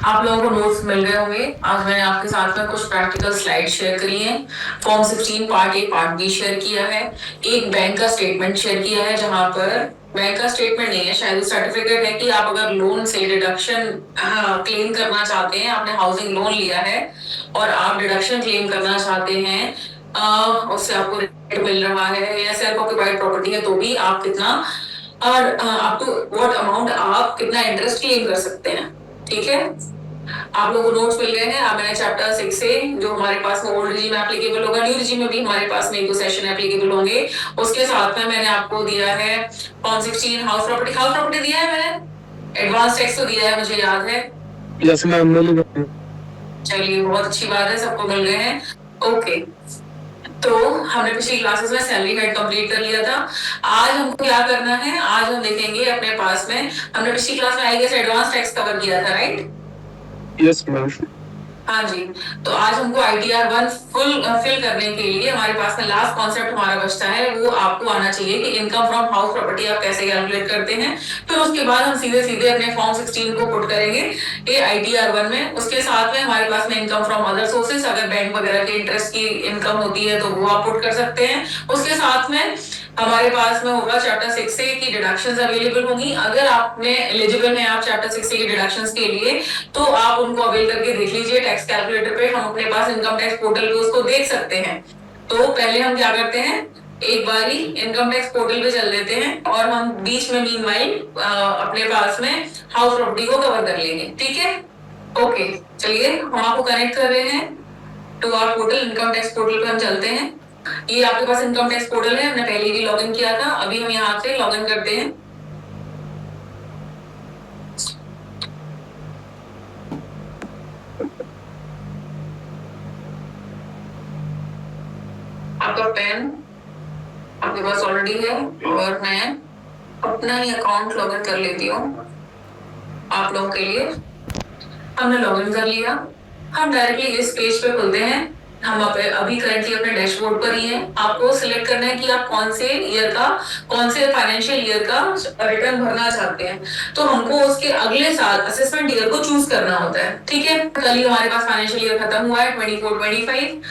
आप लोगों को नोट्स मिल गए होंगे। आज मैंने आपके साथ में कुछ प्रैक्टिकल स्लाइड शेयर करी हैं। Form 16 part A part B share किया है। एक बैंक का स्टेटमेंट शेयर किया है, जहां पर बैंक का स्टेटमेंट नहीं है, शायद सर्टिफिकेट है कि आप अगर लोन से डिडक्शन क्लेम करना चाहते हैं, आपने हाउसिंग लोन लिया है और आप डिडक्शन क्लेम करना चाहते हैं, उससे आपको रेट मिल रहा है या सेल्फ ऑक्यूपाइड प्रॉपर्टी है तो भी आप कितना और अप टू व्हाट अमाउंट आप कितना इंटरेस्ट क्लेम कर सकते हैं। ठीक है, आप लोगों को नोट्स मिल गए हैं। अब मैंने चैप्टर 6 से जो हमारे पास में ओल्ड रिजीम एप्लीकेबल होगा, न्यू रिजीम में भी हमारे पास में एक दो सेशन एप्लीकेबल होंगे। उसके साथ में मैंने आपको दिया है फॉर्म 16 हाउस प्रॉपर्टी दिया है मैंने। एडवांस टेक्स्ट तो दिया है, मुझे याद है। Yes ma'am. चलिए, बहुत अच्छी बात है, सबको मिल गए हैं। ओके, तो हमने पिछली क्लासेस में सैलरी हेड कंप्लीट कर लिया था। आज हमको क्या करना है, आज हम देखेंगे अपने पास में, हमने पिछली क्लास में I guess advance tax cover किया था, राइट? Yes ma'am. हाँ जी। तो आज हमको ITR 1 फिल करने के लिए हमारे पास में लास्ट कॉन्सेप्ट हमारा बचता है, वो आपको आना चाहिए कि इनकम फ्रॉम हाउस प्रॉपर्टी आप कैसे कैलकुलेट करते हैं। फिर उसके बाद हम सीधे सीधे अपने फॉर्म 16 को पुट करेंगे ये ITR 1 में। उसके साथ में हमारे पास में इनकम फ्रॉम अदर सोर्सेस, अगर बैंक वगैरह के इंटरेस्ट की इनकम होती है तो वो आप पुट कर सकते हैं। उसके साथ में हमारे पास में होगा चैप्टर 6 से की डिडक्शंस अवेलेबल होंगी। अगर आपने एलिजिबल हैं आप चैप्टर 6 से की डिडक्शंस के लिए, तो आप उनको अवेल करके देख लीजिए। टैक्स कैलकुलेटर पे हम अपने पास इनकम टैक्स पोर्टल पे उसको देख सकते हैं। तो पहले हम क्या करते हैं, एक बारी इनकम टैक्स पोर्टल पे चल देते हैं और हम बीच में मीनवाइल अपने पास में हाउस प्रॉपर्टी को कवर कर लेंगे। ठीक है, ओके। चलिए, हम आपको कनेक्ट कर रहे हैं to our portal. Income tax portal पे हम चलते हैं। ये आपके पास इनकम टैक्स पोर्टल है, हमने पहले भी लॉगिन किया था। अभी हम यहाँ से लॉगिन करते हैं। आपका पेन आपके पास ऑलरेडी है और मैं अपना ही अकाउंट लॉगिन कर लेती हूँ आप लोगों के लिए। हमने लॉगिन कर लिया। हम डायरेक्टली इस पेज पे खुलते हैं। हम अभी करंटली अपने डैशबोर्ड पर ही हैं। आपको सिलेक्ट करना है कि आप कौन से ईयर का, कौन से फाइनेंशियल ईयर का रिटर्न भरना चाहते हैं। तो हमको उसके अगले साल असेसमेंट ईयर को चूज करना होता है। ठीक है, कल ही हमारे पास फाइनेंशियल ईयर खत्म हुआ है 24-25।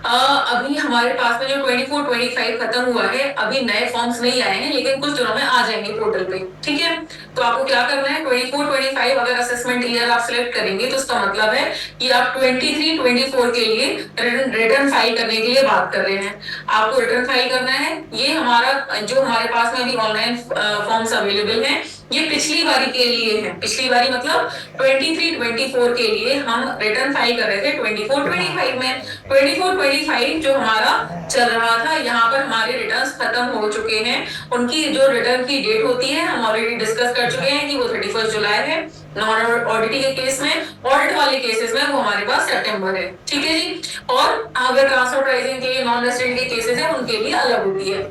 अभी हमारे पास में जो 24-25 खत्म हुआ है, अभी नए फॉर्म्स नहीं आए हैं, लेकिन कुछ दिनों में आ जाएंगे पोर्टल पे। ठीक है, तो आपको क्या करना है, 24-25 अगर असेसमेंट ईयर आप सिलेक्ट करेंगे तो इसका मतलब है कि आप 23-24 के लिए रिटर्न फाइल करने के लिए बात कर रहे हैं। आपको रिटर्न फाइल करना है। ये हमारा जो हमारे पास में अभी ऑनलाइन फॉर्म्स अवेलेबल हैं, ये पिछली बारी के लिए है। पिछली बारी मतलब 23-24 के लिए हम रिटर्न फाइल कर रहे थे 24-25 में। 24-25 जो हमारा चल रहा था, यहाँ पर हमारे रिटर्न्स खत्म हो चुके हैं। उनकी जो रिटर्न की डेट होती है हम ऑलरेडी डिस्कस कर चुके हैं कि वो 31 जुलाई है। नॉन ऑडिट के केस में, ऑडिट वाले केसेस में वो हमारे पास सितंबर है। ठीक है जी। और अगर ट्रांसफर प्राइसिंग के नॉन रेसिडेंट के केसेस है, उनके लिए अलग होती है।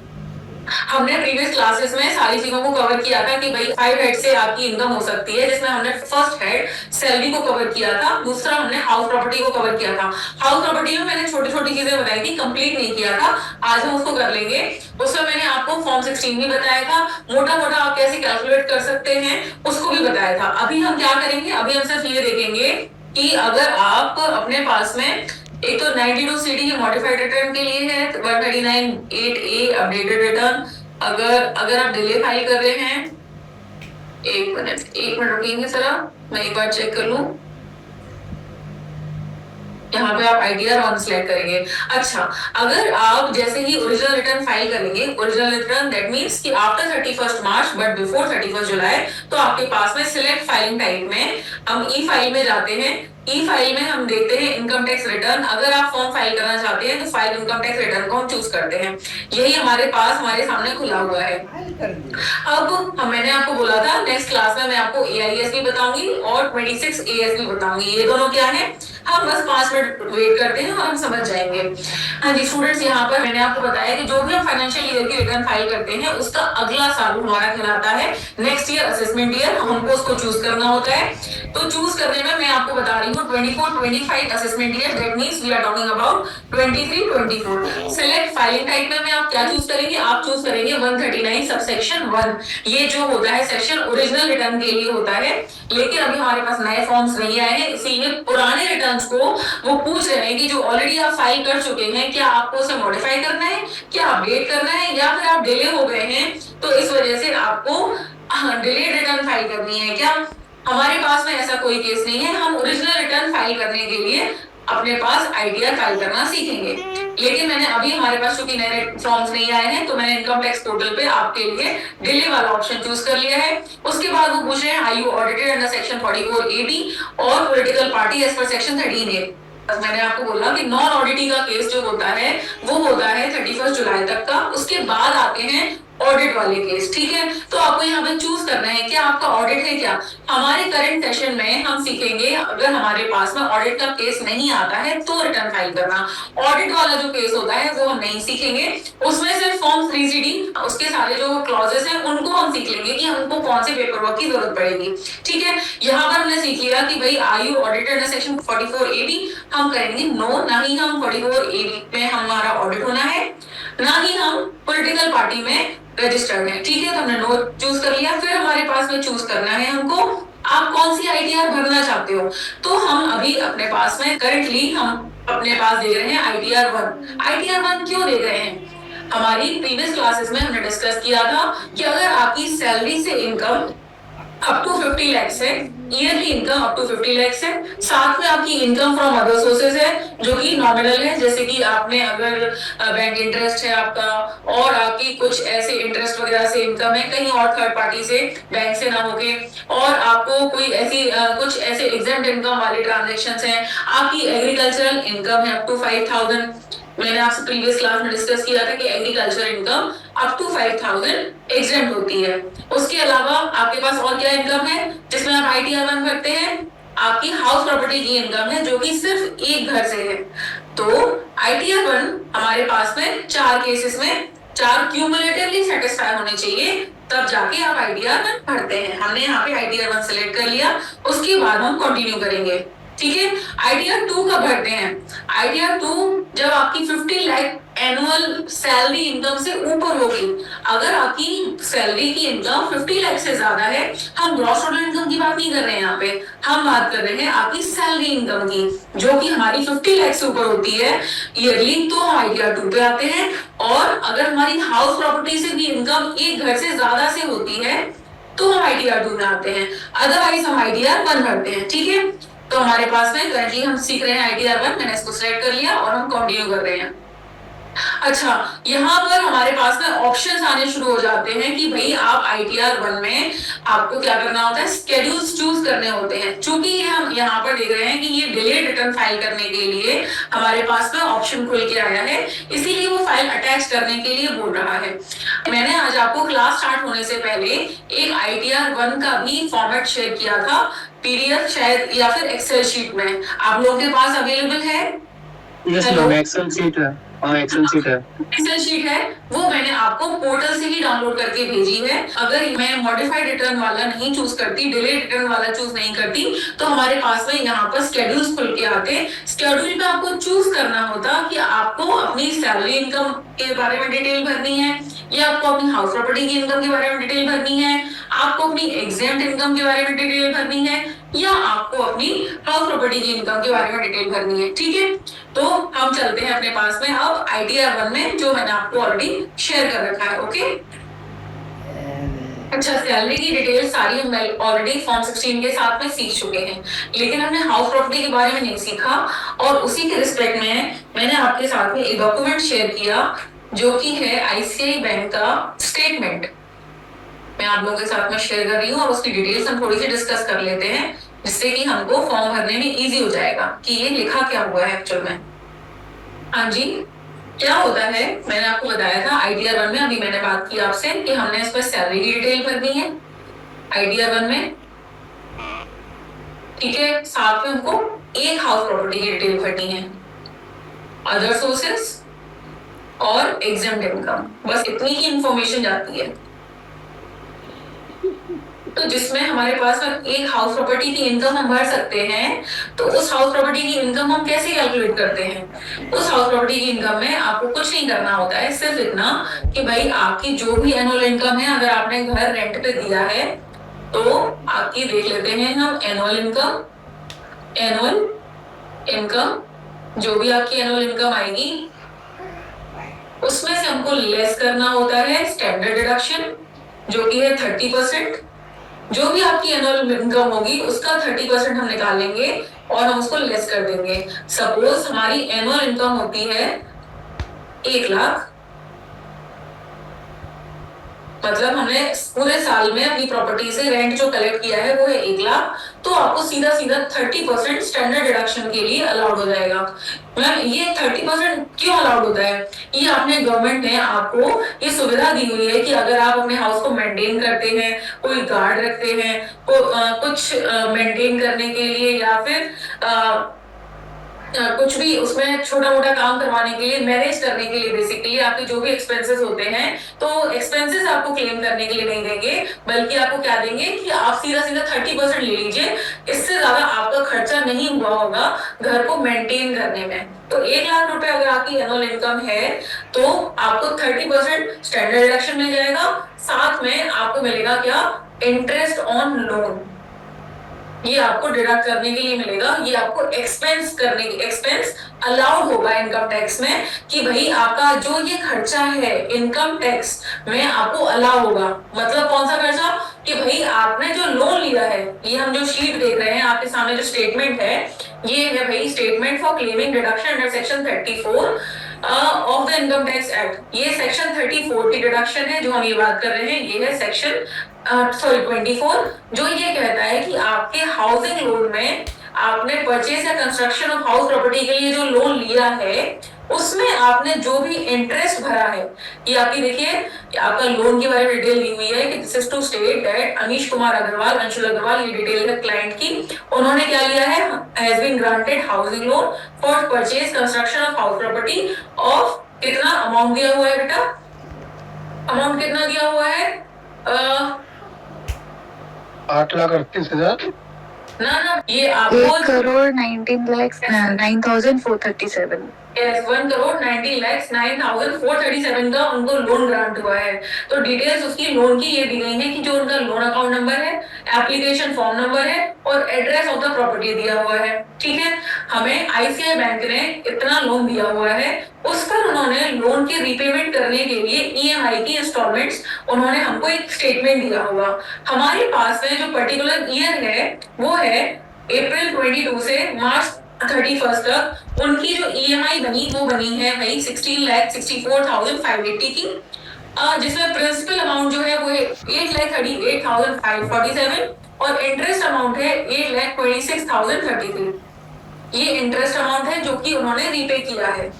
हमने प्रीवियस क्लासेस में सारी चीजों को कवर किया था कि भाई 5 हेड से आपकी इनकम हो सकती है, जिसमें हमने फर्स्ट हेड सैलरी को कवर किया था, दूसरा हमने हाउस प्रॉपर्टी को कवर किया था। हाउस प्रॉपर्टी में मैंने छोटी छोटी चीजें बताई थी, कंप्लीट नहीं किया था, आज हम उसको कर लेंगे। उसमें मैंने आपको फॉर्म 16 भी बताया था, मोटा मोटा आप कैसे कैलकुलेट कर सकते हैं उसको भी बताया था। अभी हम क्या करेंगे, अभी हम सिर्फ ये देखेंगे कि अगर आप अपने पास में एक तो 92 CD की मॉडिफाइड रिटर्न के लिए है, 139(8A) अपडेटेड रिटर्न। अगर आप डिले फाइल कर रहे हैं, एक मिनट रुकेंगे जरा, मैं एक बार चेक कर लूं। यहाँ पे आप ITR 1 सिलेक्ट करेंगे। अच्छा, अगर आप जैसे ही ओरिजिनल रिटर्न फाइल करेंगे, ओरिजिनल रिटर्न दैट मींस कि आफ्टर 31 मार्च बट बिफोर 31 जुलाई, तो आपके पास में सिलेक्ट फाइलिंग टाइप में हम ई फाइल में जाते हैं। ई फाइल में हम देखते हैं इनकम टैक्स रिटर्न। अगर आप फॉर्म फाइल करना चाहते हैं तो फाइल इनकम टैक्स रिटर्न को हम चूज करते हैं। यही हमारे पास हमारे सामने खुला हुआ है। अब मैंने आपको बोला था नेक्स्ट क्लास में मैं आपको AIS भी बताऊंगी और 26 AS भी बताऊंगी। ये दोनों क्या है, हम बस 5 मिनट वेट करते हैं और हम समझ जाएंगे। हाँ जी स्टूडेंट्स, यहाँ पर मैंने आपको बताया कि जो भी हम फाइनेंशियल ईयर की रिटर्न फाइल करते हैं, उसका अगला साल हमारा कहलाता है नेक्स्ट ईयर असेसमेंट ईयर। हमको उसको चूज करना होता है। तो चूज करने में मैं आपको बता रही IU 24-25 assessment year, that means we are talking about 23-24। Select filing type में आप क्या चूज करेंगे, आप चूज करेंगे 139 सबसेक्शन 1। ये जो होता है सेक्शन ओरिजिनल रिटर्न के लिए होता है, लेकिन अभी हमारे पास नए फॉर्म्स नहीं आए हैं, इसीलिए पुराने रिटर्न्स को वो पूछ रहे हैं कि जो ऑलरेडी आप फाइल कर चुके हैं, क्या आपको उसे मॉडिफाई करना है, क्या अपडेट करना है, या फिर आप डिले हो गए हैं तो इस वजह से आपको डिलेड रिटर्न फाइल करनी है। क्या हमारे पास में ऐसा कोई केस नहीं है, हम ओरिजिनल रिटर्न फाइल करने के लिए अपने पास आईटीआर फाइल करना सीखेंगे। लेकिन मैंने अभी हमारे पास चूंकि नए फॉर्म्स नहीं आए हैं तो मैंने इनकम टैक्स पोर्टल पे आपके लिए डिले वाला ऑप्शन चूज कर लिया है। उसके बाद वो पूछ रहे हैं are you audited under section 44AB और political party as per section 13A। मैंने आपको बोला कि नॉन ऑडिटी का केस जो होता है वो होता है 31 जुलाई तक का, उसके बाद आते हैं ऑडिट वाले केस। ठीक है, तो आपको यहाँ पे चूज करना है कि आपका ऑडिट है क्या। हमारे करंट सेशन में हम सीखेंगे अगर हमारे पास में ऑडिट का केस नहीं आता है तो रिटर्न फाइल करना। ऑडिट वाला जो केस होता है वो हम नहीं सीखेंगे, उसमें सिर्फ फॉर्म 3CD उसके सारे जो क्लॉजेस हैं उनको हम सीख लेंगे कि हमको कौन से पेपर वर्क की जरूरत पड़ेगी। ठीक है, यहाँ पर हमने सीख लिया कि भाई are you audited section 44AB, हम करेंगे नो, ना ही हम 44AB में हमारा ऑडिट होना है, ना ही हम पॉलिटिकल पार्टी में रजिस्टर्ड है। ठीक है, तो हमने नो चूज कर लिया। फिर हमारे पास में चूज करना है हमको आप कौन सी आईटीआर भरना चाहते हो। तो हम अभी अपने पास में करंटली हम अपने पास दे रहे हैं आईटीआर 1। आईटीआर 1 क्यों दे रहे हैं, हमारी प्रीवियस क्लासेस में हमने डिस्कस किया था कि अगर आपकी सैलरी से इनकम अप टू 50 लाख है, yearly income up to 50 lakh है, साथ में आपकी इनकम फ्रॉम अदर सोर्सेज है जो कि नॉमिनल है, जैसे कि आपने अगर बैंक इंटरेस्ट है आपका और आपकी कुछ ऐसे इंटरेस्ट वगैरह से इनकम है कहीं और थर्ड पार्टी से, बैंक से ना होके, और आपको कोई ऐसी कुछ ऐसे एग्जेम्प्ट इनकम वाले ट्रांजैक्शंस हैं, आपकी एग्रीकल्चरल इनकम है अप टू 5000। मैंने आपसे प्रीवियस क्लास में डिस्कस किया था कि agriculture income up to 5000 exempt होती है। उसके अलावा आपके पास और क्या इनकम है जिसमें आप आईटीआर 1 भरते हैं, आपकी हाउस प्रॉपर्टी की इनकम है जो कि सिर्फ एक घर से है। तो आईटीआर 1 हमारे पास में 4 केसेस में 4 क्यूमुलेटिवली सेटिस्फाई होने चाहिए, तब जाके आप आईटीआर 1 भरते हैं। हमने यहाँ पे आईटीआर 1 सिलेक्ट कर लिया, उसके बाद हम कंटिन्यू करेंगे। ठीक है, आईटीआर 2 कब भरते हैं, आईटीआर 2 जब आपकी 50 लाख एनुअल सैलरी इनकम से ऊपर होगी। अगर आपकी सैलरी की इनकम 50 लाख से ज्यादा है, हम ग्रॉस टोटल इनकम की बात नहीं कर रहे हैं यहाँ पे, हम बात कर रहे हैं आपकी सैलरी इनकम की जो कि हमारी 50 लाख से ऊपर होती है ईयरली, तो हम आईटीआर 2 पे आते हैं। और अगर हमारी हाउस प्रॉपर्टी से भी इनकम एक घर से ज्यादा से होती है तो हम आईटीआर 2 में आते हैं, अदरवाइज हम आईटीआर 1 भरते हैं। ठीक है, तो हमारे पास में करंटली हम सीख रहे हैं आईटीआर 1, मैंने इसको सिलेक्ट कर लिया और हम कंटिन्यू कर रहे हैं। अच्छा, यहाँ पर हमारे पास में ऑप्शंस आने शुरू हो जाते हैं कि भाई आप आईटीआर 1 में आपको क्या करना होता है, स्केड्यूल्स चूज करने होते हैं। चूंकि हम यहाँ पर देख रहे हैं कि ये डिलेड रिटर्न फाइल करने के लिए हमारे पास में ऑप्शन खुल के आया है, इसीलिए वो फाइल अटैच करने के लिए बोल रहा है। मैंने आज आपको क्लास स्टार्ट होने से पहले एक आईटीआर 1 का भी फॉर्मेट शेयर किया था, पीडीएफ शायद या फिर एक्सेल शीट में आप लोगों के पास अवेलेबल है। यस मैम, एक्सेल शीट है। हाँ, एक्सेल शीट है। एक्सेल शीट है, वो मैंने आपको पोर्टल से ही डाउनलोड करके भेजी है। अगर मैं मॉडिफाइड रिटर्न वाला नहीं चूज करती, डिलेड रिटर्न वाला चूज नहीं करती, तो हमारे पास में यहाँ पर स्केड्यूल्स खुल के आते। स्केड्यूल में आपको चूज करना होता कि आपको अपनी सैलरी इनकम के बारे में डिटेल भरनी है, या आपको अपनी हाउस प्रॉपर्टी की इनकम के बारे में डिटेल भरनी है, आपको अपनी एग्जेम्प्ट इनकम के बारे में डिटेल भरनी है, या आपको अपनी हाउस प्रॉपर्टी की इनकम के बारे में डिटेल भरनी है। ठीक है, तो हम चलते हैं अपने पास में अब आईटीआर 1 में, जो मैंने आपको ऑलरेडी शेयर कर रखा है। ओके, अच्छा, सैलरी की डिटेल सारी हम ऑलरेडी फॉर्म 16 के साथ में सीख चुके हैं, लेकिन हमने हाउस प्रॉपर्टी के बारे में नहीं सीखा। और उसी के रिस्पेक्ट में मैंने आपके साथ में एक डॉक्यूमेंट शेयर किया जो कि है आईसीआई बैंक का स्टेटमेंट। मैं आप लोगों के साथ में शेयर कर रही हूँ और उसकी डिटेल्स हम थोड़ी सी डिस्कस कर लेते हैं, जिससे कि हमको फॉर्म भरने में इजी हो जाएगा कि ये लिखा क्या हुआ है एक्चुअल में। हाँ जी, क्या होता है, मैंने आपको बताया था आईटीआर 1 में, अभी मैंने बात की आपसे कि हमने इस पर सैलरी की डिटेल भरनी है आईटीआर 1 में। ठीक है, साथ में हमको एक हाउस प्रॉपर्टी की डिटेल भरनी है, अदर सोर्सेस और एग्जेम्प्ट इनकम, बस इतनी ही इंफॉर्मेशन जाती है। तो जिसमें हमारे पास में एक हाउस प्रॉपर्टी की इनकम हम भर सकते हैं, तो उस हाउस प्रॉपर्टी की इनकम हम कैसे कैलकुलेट करते हैं? उस हाउस प्रॉपर्टी की इनकम में आपको कुछ नहीं करना होता है, सिर्फ इतना कि भाई आपकी जो भी एनुअल इनकम है, अगर आपने घर रेंट पे दिया है तो आपकी देख लेते हैं हम एनुअल इनकम। एनुअल इनकम जो भी आपकी एनुअल इनकम आएगी उसमें से हमको लेस करना होता है स्टैंडर्ड डिडक्शन, जो कि है 30%। जो भी आपकी एनुअल इनकम होगी उसका 30% हम निकालेंगे और हम उसको लेस कर देंगे। सपोज हमारी एनुअल इनकम होती है 1,00,000, मतलब हमने पूरे साल में अपनी प्रॉपर्टी से रेंट जो कलेक्ट किया है वो है 1,00,000, तो आपको सीधा सीधा 30% स्टैंडर्ड डिडक्शन के लिए अलाउड हो जाएगा। मैम ये 30% क्यों अलाउड होता है? ये आपने गवर्नमेंट ने आपको ये सुविधा दी हुई है कि अगर आप अपने हाउस को मेंटेन करते हैं, कोई गार्ड रखते हैं, कुछ मेंटेन करने के लिए या फिर कुछ भी उसमें छोटा मोटा काम करवाने के लिए, मैनेज करने के लिए, बेसिकली आपके जो भी एक्सपेंसेस होते हैं, तो एक्सपेंसेस आपको क्लेम करने के लिए नहीं देंगे, बल्कि आपको क्या देंगे कि आप सीधा सीधा 30% ले लीजिए, इससे ज्यादा आपका खर्चा नहीं हुआ होगा घर को मेंटेन करने में। तो 1,00,000 रुपए अगर आपकी एनुअल इनकम है तो आपको 30% स्टैंडर्ड डिडक्शन मिल जाएगा, साथ में आपको मिलेगा क्या? Interest on loan. ये आपको डिडक्ट करने के लिए मिलेगा, ये आपको एक्सपेंस करने की एक्सपेंस अलाउड होगा इनकम टैक्स में, कि भाई आपका जो ये खर्चा है इनकम टैक्स में आपको अलाउ होगा। मतलब कौन सा खर्चा? कि भाई आपने जो लोन लिया है, ये हम जो शीट देख रहे हैं आपके सामने जो स्टेटमेंट है, ये है भाई statement for claiming deduction under section 34 of the income tax act. ये सेक्शन 34 की डिडक्शन है जो हम ये बात कर रहे हैं, ये है सेक्शन 24, जो ये कहता है कि आपके हाउसिंग लोन में आपने परचेज या कंस्ट्रक्शन ऑफ हाउस प्रॉपर्टी के लिए जो लोन लिया है उसमें आपने जो भी इंटरेस्ट भरा है, ये आपकी देखिए आपका लोन के बारे में डिटेल दी हुई है कि this is to state that Anish Kumar Agarwal, Anshul Agarwal, ये डिटेल है क्लाइंट की, उन्होंने क्या लिया है? Has been granted housing loan for purchase construction of house property of, कितना अमाउंट दिया हुआ है बेटा? अमाउंट कितना दिया हुआ है? 8,38,000। ना ये आपको 1,19,09,437। 1,19,09,437 का उनको लोन ग्रांट हुआ है। तो डिटेल्स उसकी लोन की ये दी गई है कि जो उनका लोन अकाउंट नंबर है, एप्लीकेशन फॉर्म नंबर है और एड्रेस ऑफ द प्रॉपर्टी दिया हुआ है। ठीक है, हमें आईसीआई बैंक ने इतना लोन दिया हुआ है, उस पर उन्होंने लोन की रीपेमेंट करने के लिए ईएमआई की इंस्टॉलमेंट्स उन्होंने हमको एक स्टेटमेंट दिया हुआ। हमारे पास में जो पर्टिकुलर ईयर है वो है अप्रैल 22 से मार्च 31 तक उनकी जो ईएमआई बनी वो बनी है भाई 16,64,580 की, जिसमें प्रिंसिपल अमाउंट जो है वो है 8,38,547 और इंटरेस्ट अमाउंट है 8,26,033। ये इंटरेस्ट अमाउंट है जो कि उन्होंने रीपे किया है।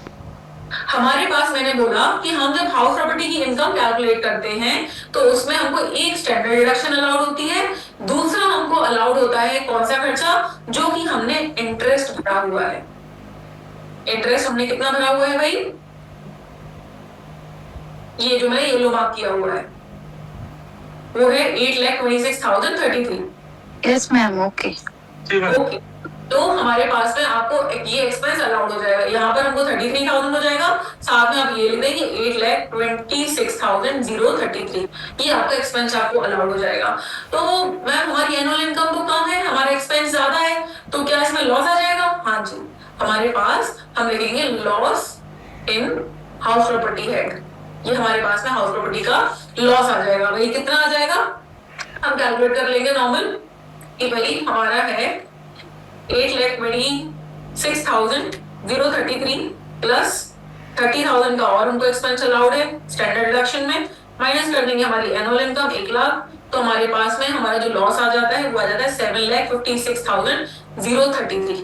हमारे पास मैंने बोला कि हम जब हाउस प्रॉपर्टी की इनकम कैलकुलेट करते हैं तो उसमें हमको एक स्टैंडर्ड डिडक्शन अलाउड होती है, दूसरा हमको अलाउड होता है कौन सा खर्चा? जो कि हमने इंटरेस्ट भरा हुआ है। इंटरेस्ट हमने कितना भरा हुआ है भाई? ये जो मैंने येलो मार्क किया हुआ है वो है 8,26,033। Yes ma'am, okay. ओके, तो हमारे पास में आपको ये एक्सपेंस अलाउड हो जाएगा, यहाँ पर हमको 33,000 हो जाएगा, साथ में आप ये लिख देंगे 8,26,033, ये आपका एक्सपेंस आपको अलाउड हो जाएगा। तो मैम हमारी एनुअल इनकम तो कम है, हमारा एक्सपेंस ज्यादा है, तो क्या इसमें लॉस आ जाएगा? हाँ जी, हमारे पास हम लिखेंगे loss in house property head, ये हमारे पास में हाउस प्रॉपर्टी का लॉस आ जाएगा। भाई कितना आ जाएगा? हम कैलकुलेट कर लेंगे नॉर्मल कि भाई हमारा है 8,26,033 प्लस 30,000 का और उनको एक्सपेंस अलाउड है स्टैंडर्ड डिडक्शन में, माइनस कर देंगे हमारी एनुअल इनकम 1,00,000, तो हमारे पास में हमारा जो लॉस आ जाता है वो आ जाता है 7,56,033।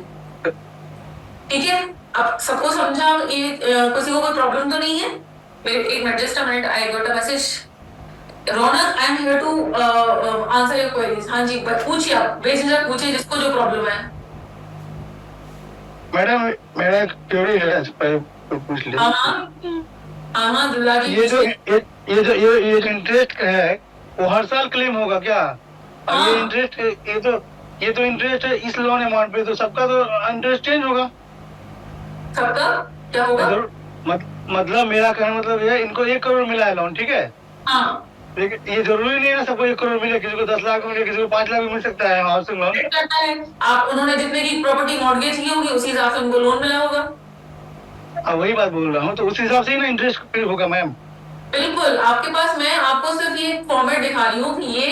ठीक है, अब सबको समझा? ये किसी को कोई प्रॉब्लम तो नहीं है? एक minute, just a minute, I got a message. Raunak, I am here to answer your queries. हाँ जी, पूछिए, आप बेझिझक पूछिए जिसको जो प्रॉब्लम है। मैडम मेरा क्वेरी है, पूछ ले। हाँ दुल्ला जी, ये जो इंटरेस्ट है वो हर साल क्लेम होगा क्या? और हाँ। ये इंटरेस्ट, ये तो इंटरेस्ट है इस लोन अमाउंट पे, तो सबका तो इंटरेस्ट चेंज होगा। सबका क्या होगा? मतलब मेरा कहना मतलब है, इनको 1 करोड़ मिला है लोन, ठीक है? हाँ, लेकिन ये जरूरी नहीं है ना सबको 1 करोड़ मिले, किसी को 10 लाख मिले, किसी को 5 लाख भी मिल सकता है हाउसिंग लोन। करना है आप, उन्होंने जितने की प्रॉपर्टी मॉर्गेज की होगी उसी हिसाब से उनको लोन मिला होगा। वही बात बोल रहा हूँ, तो उस हिसाब से ही ना इंटरेस्ट होगा मैम। बिल्कुल, आपके पास, मैं आपको सिर्फ ये फॉर्मेट दिखा रही हूँ कि ये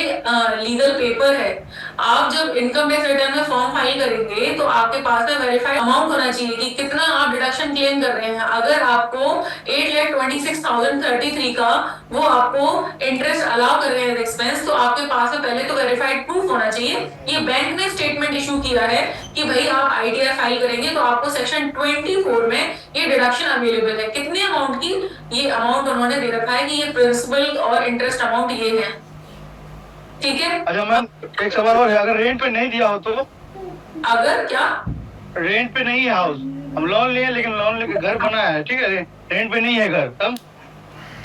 लीगल पेपर है। आप जब इनकम टैक्स रिटर्न में फॉर्म फाइल करेंगे तो आपके पास में वेरीफाइड अमाउंट होना चाहिए कि कितना आप डिडक्शन क्लेम कर रहे हैं। अगर आपको 8,26,033 का वो आपको इंटरेस्ट अलाउ कर रहे हैं एक्सपेंस, तो आपके पास में पहले तो वेरीफाइड प्रूफ होना चाहिए। ये बैंक ने स्टेटमेंट इशू किया है कि भाई आप आईटीआर फाइल करेंगे तो आपको सेक्शन 24 में ये डिडक्शन अवेलेबल है। कितने अमाउंट की? ये अमाउंट उन्होंने दे रखा है कि ये प्रिंसिपल और इंटरेस्ट अमाउंट ये है, ठीक है? अच्छा मैम, एक सवाल और है, अगर रेंट पे नहीं दिया हो तो? अगर क्या? रेंट पे नहीं है हाउस, हम लोन लिए लेकिन लोन लेके घर बनाया है, ठीक है, रेंट पे नहीं है घर, तब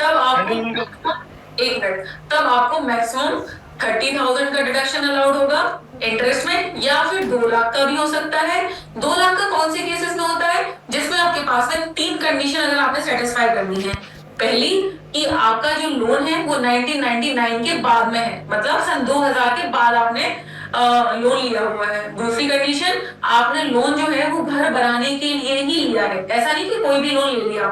आपको एक मिनट, तब आपको मैक्सिमम 30,000 का डिडक्शन अलाउड होगा इंटरेस्ट में, या फिर 2 लाख का भी हो सकता है। 2 लाख का कौन से केसेस में होता है? जिसमें आपके पास में 3 कंडीशन अगर आपने सेटिस्फाई करनी है। पहली कि आपका जो लोन है वो 1999 के बाद में है, मतलब सन 2000 के बाद आपने लोन लिया हुआ है। दूसरी कंडीशन, आपने लोन जो है वो घर बनाने के लिए ही लिया है, ऐसा नहीं कि कोई भी लोन ले लिया।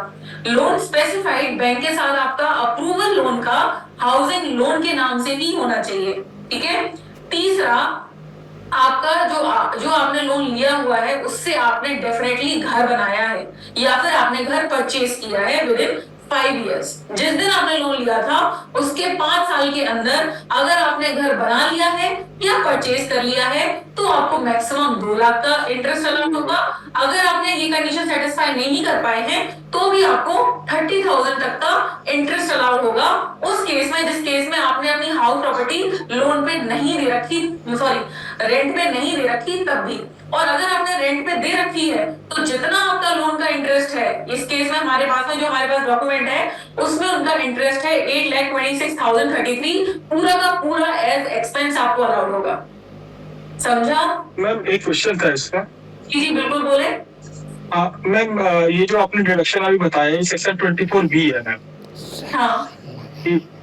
लोन स्पेसिफाइड बैंक के साथ आपका अप्रूवल लोन का हाउसिंग लोन के नाम से ही होना चाहिए, ठीक है? तीसरा, आपका जो आपने लोन लिया हुआ है उससे आपने डेफिनेटली घर बनाया है, या फिर आपने घर परचेज किया है विद इन 5 इयर्स। जिस दिन आपने लोन लिया था उसके 5 साल के अंदर अगर आपने घर बना लिया है या परचेज कर लिया है तो आपको मैक्सिमम 2 लाख का इंटरेस्ट अलाउड होगा। अगर आपने ये कंडीशन सेटिस्फाई नहीं कर पाए हैं तो भी आपको 30,000 तक का इंटरेस्ट अलाउड होगा, उस केस में जिस केस में आपने अपनी हाउस प्रॉपर्टी लोन पे नहीं दे रखी, सॉरी रेंट पे नहीं दे रखी, तब भी। और अगर आपने रेंट पे दे रखी है तो जितना आपका लोन का इंटरेस्ट है, इस केस में हमारे पास में जो हमारे पास डॉक्यूमेंट है उसमें उनका इंटरेस्ट है 8,26,033, पूरा का पूरा एज एक्सपेंस आपको अलाउड होगा। समझा? मैम एक क्वेश्चन था इसका। जी बिल्कुल बोले। मैम ये जो आपने डिडक्शन अभी बताया ये सेक्शन 24B है मैम। हाँ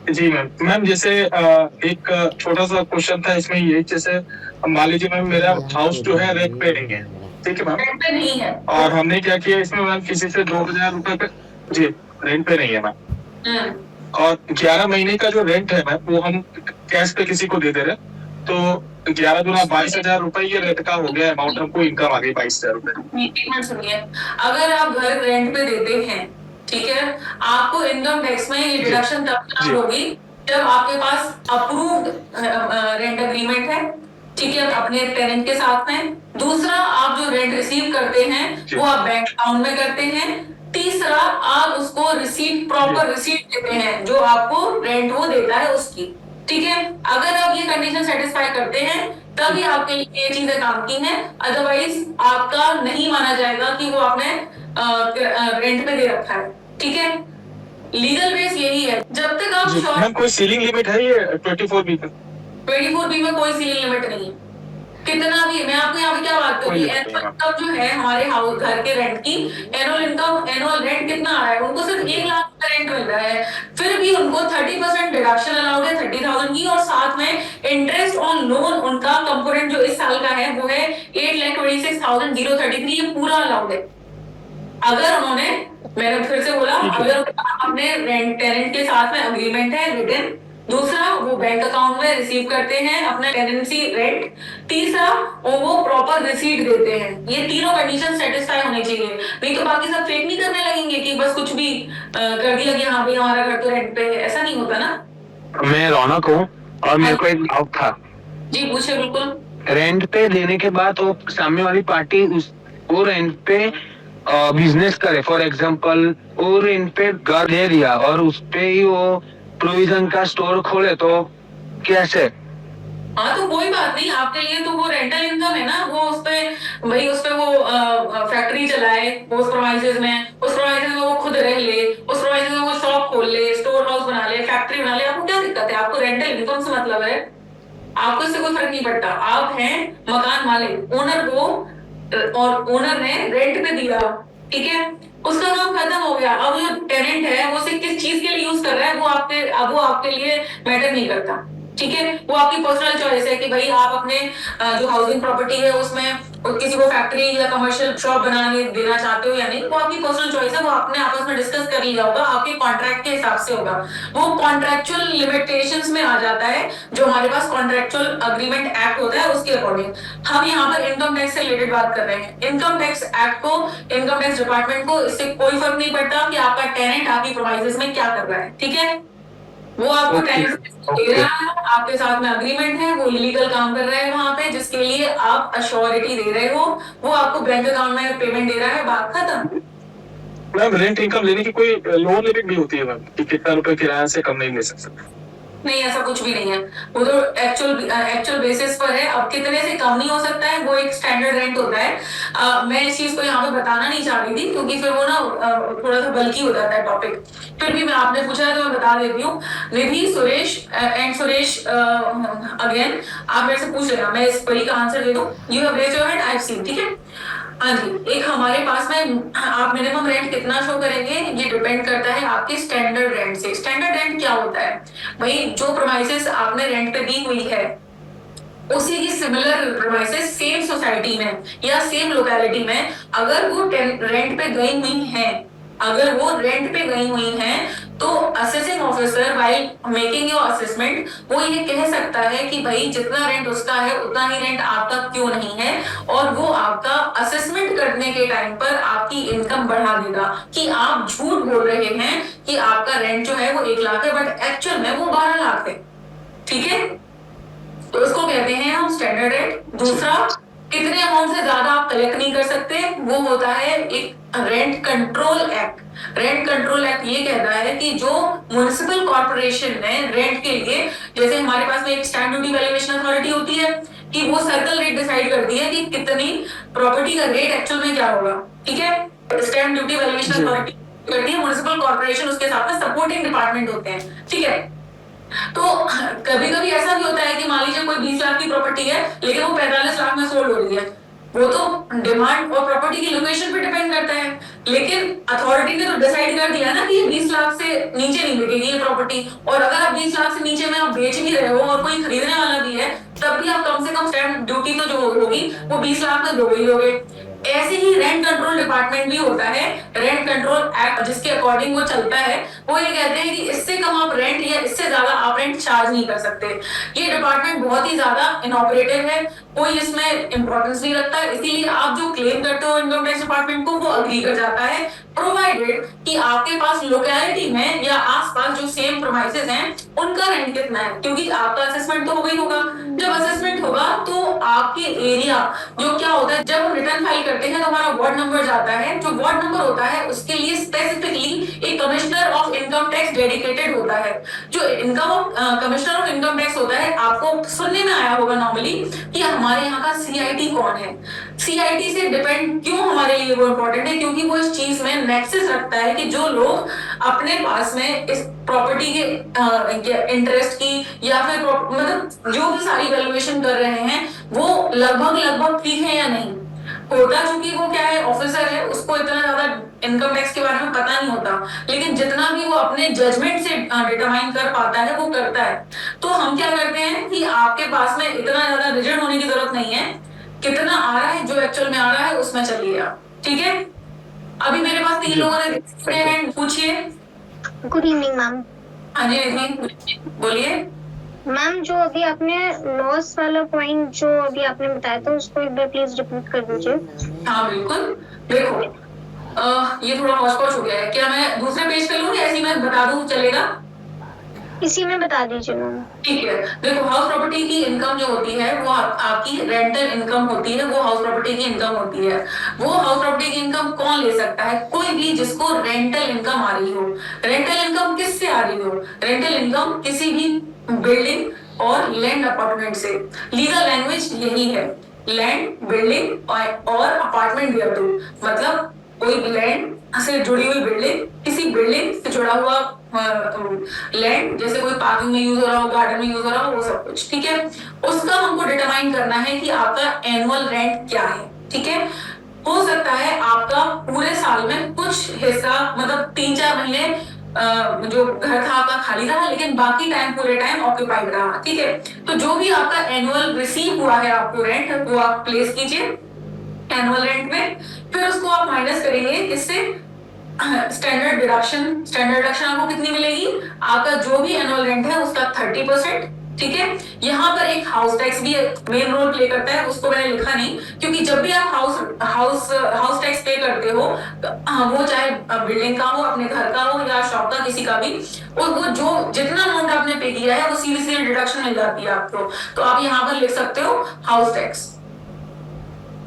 जी मैम जैसे एक छोटा सा क्वेश्चन था इसमें, ये जैसे मान लीजिए मैम मेरा हाउस जो है रेंट पे नहीं है, ठीक है मैम, रेंट पे नहीं है, और हमने क्या किया इसमें मैम किसी से 2,000 रुपए पे, जी रेंट पे नहीं है मैम, और 11 महीने का जो रेंट है मैम वो हम कैश पे किसी को दे दे रहे, तो 11 दूना 22,000 रुपए ये रेंट का हो गया अमाउंट, हमको इनकम आ गई 22,000 रुपए। सुनिए, अगर आप घर रेंट पे देते हैं, ठीक है, आपको इनकम टैक्स में ये डिडक्शन तब होगी जब आपके पास अप्रूव्ड रेंट एग्रीमेंट है, ठीक है, अपने टेनेंट के साथ में। दूसरा, आप जो रेंट रिसीव करते हैं वो आप बैंक अकाउंट में करते हैं। तीसरा, आप उसको रिसीट, प्रॉपर रिसीट देते हैं जो आपको रेंट वो देता है उसकी, ठीक है। अगर आप ये कंडीशन सेटिस्फाई करते हैं तभी आपके लिए ये चीजें काम की हैं, अदरवाइज आपका नहीं माना जाएगा कि वो आपने रेंट पे दे रखा है, ठीक है। लीगल बेस यही है। जब तक आप मैम कोई सीलिंग लिमिट है ये 24B पे? 24B में कोई सीलिंग लिमिट नहीं है, कितना भी। मैं आपको यहाँ पे क्या बात करूँ, एनुअल इनकम जो है हमारे हाउस घर के रेंट की, एनुअल इनकम, एनुअल रेंट कितना आ रहा है, उनको सिर्फ 1 लाख का रेंट मिल रहा है, फिर भी उनको 30% डिडक्शन अलाउड है 30,000 की, और साथ में इंटरेस्ट ऑन लोन उनका कंपोनेंट जो इस साल का है वो है 8,26,033, ये पूरा अलाउड है। अगर उन्होंने, मैंने फिर से बोला, अगर अपने रेंट टेनेंट के साथ में अग्रीमेंट है रिटन, दूसरा वो बैंक अकाउंट में रिसीव करते हैं अपना टेनेंसी रेंट, तीसरा वो प्रॉपर रिसीट देते हैं, ये तीनों कंडीशन सेटिस्फाई होनी चाहिए। नहीं तो बाकी सब फेक नहीं करने लगेंगे कि बस कुछ भी कर दिया कि हाँ भाई हमारा घर तो रेंट पे है, ऐसा नहीं होता ना। मैं रौनक हूँ और मेरे को एक डाउट था। जी पूछे। बिल्कुल। रेंट पे देने के बाद वो सामने वाली पार्टी वो रेंट पे बिजनेस करे, फॉर एग्जांपल वो रेंट पे घर दे दिया और उस पे ही वो प्रोविजन का स्टोर खोले तो कैसे? हाँ तो कोई बात नहीं, आपके लिए तो वो रेंटल इनकम है ना, वो उसपे भाई उसपे वो फैक्ट्री चलाए उस प्रोमाइसेस में वो खुद रह ले, उस प्रोमाइसेस में वो शॉप खोले, खोल ले, स्टोर हाउस बना ले, फैक्ट्री बना ले, आपको क्या दिक्कत है? आपको रेंटल इनकम से मतलब है, आपको इससे कोई फर्क नहीं पड़ता। आप हैं मकान मालिक, ओनर को, और ओनर ने रेंट पे दिया, ठीक है, उसका काम खत्म हो गया। अब जो टेनेंट है वो उसे किस चीज के लिए यूज कर रहा है वो आपके लिए मैटर नहीं करता, ठीक है। वो आपकी पर्सनल चॉइस है कि भाई आप अपने जो हाउसिंग प्रॉपर्टी है उसमें किसी को फैक्ट्री या कमर्शियल शॉप बनाने देना चाहते हो या नहीं, वो आपकी पर्सनल चॉइस है। वो आपने आपस में डिस्कस कर लिया होगा, आपके कॉन्ट्रैक्ट के हिसाब से होगा। वो कॉन्ट्रैक्चुअल लिमिटेशंस में आ जाता है जो हमारे पास कॉन्ट्रैक्चुअल अग्रीमेंट एक्ट होता है उसके अकॉर्डिंग। हम यहाँ पर इनकम टैक्स से रिलेटेड बात कर रहे हैं। इनकम टैक्स एक्ट को, इनकम टैक्स डिपार्टमेंट को इससे कोई फर्क नहीं पड़ता कि आपका टेनेंट आपकी प्रोमाइसेस में क्या कर रहा है, ठीक है। वो आपको टेनेंट दे रहा है, आपके साथ में अग्रीमेंट है, वो इलीगल काम कर रहा है वहां पे, जिसके लिए आप अश्योरिटी दे रहे हो, वो आपको बैंक अकाउंट में पेमेंट दे रहा है, बात खत्म। मैम रेंट इनकम लेने की कोई लोन लिमिट भी होती है मैम कि कितना रुपए किराया से कम नहीं ले सकते? नहीं, ऐसा कुछ भी नहीं है। वो तो एक्चुअल बेसिस पर है। अब कितने से कम नहीं हो सकता है, वो एक स्टैंडर्ड रेंट होता है। मैं इस चीज को यहाँ पे बताना नहीं चाह रही थी क्योंकि फिर वो ना थोड़ा सा बल्कि हो जाता है टॉपिक। फिर भी मैं आपने पूछा है तो मैं बता देती हूँ। निधि, सुरेश एंड सुरेश अगेन आप मेरे से पूछ लेना, मैं इस क्वेरी का आंसर दे दूँ। You have raised your hand, I have seen, ठीक है। हाँ जी, एक हमारे पास में आप मिनिमम रेंट कितना शो करेंगे ये डिपेंड करता है आपके स्टैंडर्ड रेंट से। स्टैंडर्ड रेंट क्या होता है भाई? जो प्रोमाइसेस आपने रेंट पे दी हुई है उसी की सिमिलर प्रोमाइसेस सेम सोसाइटी में या सेम लोकेलिटी में अगर वो रेंट पे गई हुई हैं, अगर वो रेंट पे गई हुई हैं तो assessing officer while making your assessment वो ये कह सकता है कि भाई जितना रेंट उसका है उतना ही रेंट आपका क्यों नहीं है, और वो आपका असेसमेंट करने के टाइम पर आपकी इनकम बढ़ा देगा कि आप झूठ बोल रहे हैं कि आपका रेंट जो है वो 1 लाख है बट एक्चुअल में वो 12 लाख है, ठीक है। तो उसको कहते हैं हम स्टैंडर्ड रेट। दूसरा, कितने अमाउंट से ज्यादा आप कलेक्ट नहीं कर सकते, वो होता है एक rent control act. Rent control act ये कहता है कि जो म्युनिसिपल कॉर्पोरेशन ने रेंट के लिए, जैसे हमारे पास में एक स्टैंप ड्यूटी वैल्यूएशन अथॉरिटी होती है कि वो सर्कल रेट डिसाइड करती है कि कितनी प्रॉपर्टी का रेट एक्चुअल में क्या होगा, ठीक है। स्टैंप ड्यूटी वैल्यूएशन अथॉरिटी करती है, म्युनिसिपल कॉर्पोरेशन उसके साथ में सपोर्टिंग डिपार्टमेंट होते हैं, ठीक है। तो कभी कभी ऐसा भी होता है कि मान लीजिए कोई 20 लाख की प्रॉपर्टी है लेकिन वो 45 लाख में सोल्ड हो रही है, वो तो डिमांड और प्रॉपर्टी की लोकेशन पे डिपेंड करता है। लेकिन अथॉरिटी ने तो डिसाइड कर दिया ना कि 20 लाख से नीचे नहीं बिकेगी ये प्रॉपर्टी, और अगर आप 20 लाख से नीचे में आप बेच भी रहे हो और कोई खरीदने वाला भी है तब भी आप कम से कम स्टैंप ड्यूटी तो जो होगी वो 20 लाख में दोगे ही दोगे। ऐसे ही रेंट कंट्रोल डिपार्टमेंट भी होता है, रेंट कंट्रोल एक्ट जिसके अकॉर्डिंग वो चलता है। वो ये कहते हैं कि इससे कम आप रेंट या इससे ज्यादा आप रेंट चार्ज नहीं कर सकते। ये डिपार्टमेंट बहुत ही ज्यादा इनऑपरेटिव है, कोई इसमें इंपॉर्टेंस नहीं रखता है, इसीलिए आप जो क्लेम करते हो इनकम टैक्स डिपार्टमेंट को वो अग्री कर जाता है, प्रोवाइडेड कि आपके पास लोकेलिटी में या आसपास जो सेम प्रोमाइसेस हैं उनका रेंट कितना है, क्योंकि आपका असेसमेंट तो हो गई होगा। जब असेसमेंट होगा तो आपके एरिया जो क्या होता है, जब हम रिटर्न फाइल करते हैं तो हमारा वार्ड नंबर जाता है, जो वार्ड नंबर होता है उसके लिए स्पेसिफिकली एक commissioner of income tax dedicated होता है। जो कमिश्नर ऑफ इनकम टैक्स होता है, आपको सुनने में आया होगा नॉर्मली कि हमारे यहाँ का सीआईटी कौन है। सीआईटी से डिपेंड क्यों हमारे लिए वो इम्पोर्टेंट है, क्योंकि वो इस चीज में नेक्सस रखता है कि जो लोग अपने पास में इस प्रॉपर्टी के इंटरेस्ट की या फिर मतलब जो भी सारी वैल्यूएशन कर रहे हैं वो लगभग ठीक है या नहीं होता। चूंकि वो क्या है, ऑफिसर है, उसको इतना ज्यादा इनकम टैक्स के बारे में पता नहीं होता, लेकिन जितना भी वो अपने जजमेंट से डिटरमाइन कर पाता है वो करता है। तो हम क्या करते हैं कि आपके पास में इतना ज्यादा रिजिड होने की जरूरत नहीं है, कितना आ रहा है जो एक्चुअल में आ रहा है उसमें चलिए आप, ठीक है। अभी मेरे पास 3 लोगों ने पूछिए। Good evening ma'am. हाँ जी बोलिए मैम। जो अभी आपने लॉस वाला पॉइंट जो अभी आपने बताया था उसको एक बार प्लीज रिपीट कर दीजिए। हाँ बिल्कुल, देखो ये थोड़ा हौच-पौच हो गया है, क्या मैं दूसरे पेज पे लूं या ऐसे ही मैं बता दूं चलेगा? इसी में बता दीजिए मैम। ठीक है, देखो हाउस प्रॉपर्टी की इनकम जो होती है वो आपकी रेंटल इनकम होती है, वो हाउस प्रॉपर्टी की इनकम होती है। वो हाउस प्रॉपर्टी की इनकम कौन ले सकता है? कोई भी जिसको रेंटल इनकम आ रही हो। रेंटल इनकम किससे आ रही हो? रेंटल इनकम किसी भी बिल्डिंग और लैंड अपार्टमेंट से। लीगल लैंग्वेज यही है, लैंड, बिल्डिंग और अपार्टमेंट भी मतलब कोई लैंड से जुड़ी हुई बिल्डिंग, किसी बिल्डिंग से जुड़ा हुआ लैंड, जैसे कोई पार्किंग में यूज हो रहा हो, गार्डन में यूज हो रहा हो, वो सब कुछ, ठीक है। उसका हमको डिटरमाइन करना है कि आपका एनुअल रेंट क्या है, ठीक है। हो सकता है आपका पूरे साल में कुछ हिस्सा, मतलब 3-4 महीने जो घर था आपका खाली रहा, लेकिन बाकी टाइम पूरे टाइम ऑक्यूपाइड रहा, ठीक है। तो जो भी आपका एनुअल रिसीव हुआ है आपको रेंट, वो आप प्लेस कीजिए एनुअल रेंट में, फिर उसको आप माइनस करेंगे इससे स्टैंडर्ड डिडक्शन आपको कितनी मिलेगी, आपका जो भी एनुअल रेंट है उसका 30%, ठीक है। यहाँ पर एक हाउस टैक्स भी मेन रोल प्ले करता है, उसको मैंने लिखा नहीं, क्योंकि जब भी आप हाउस टैक्स पे करते हो, वो चाहे बिल्डिंग का हो, अपने घर का हो या शॉप का, किसी का भी, और वो जो जितना अमाउंट आपने पे किया है वो सीधे डिडक्शन मिल जाती है आपको। तो आप यहाँ पर लिख सकते हो हाउस टैक्स,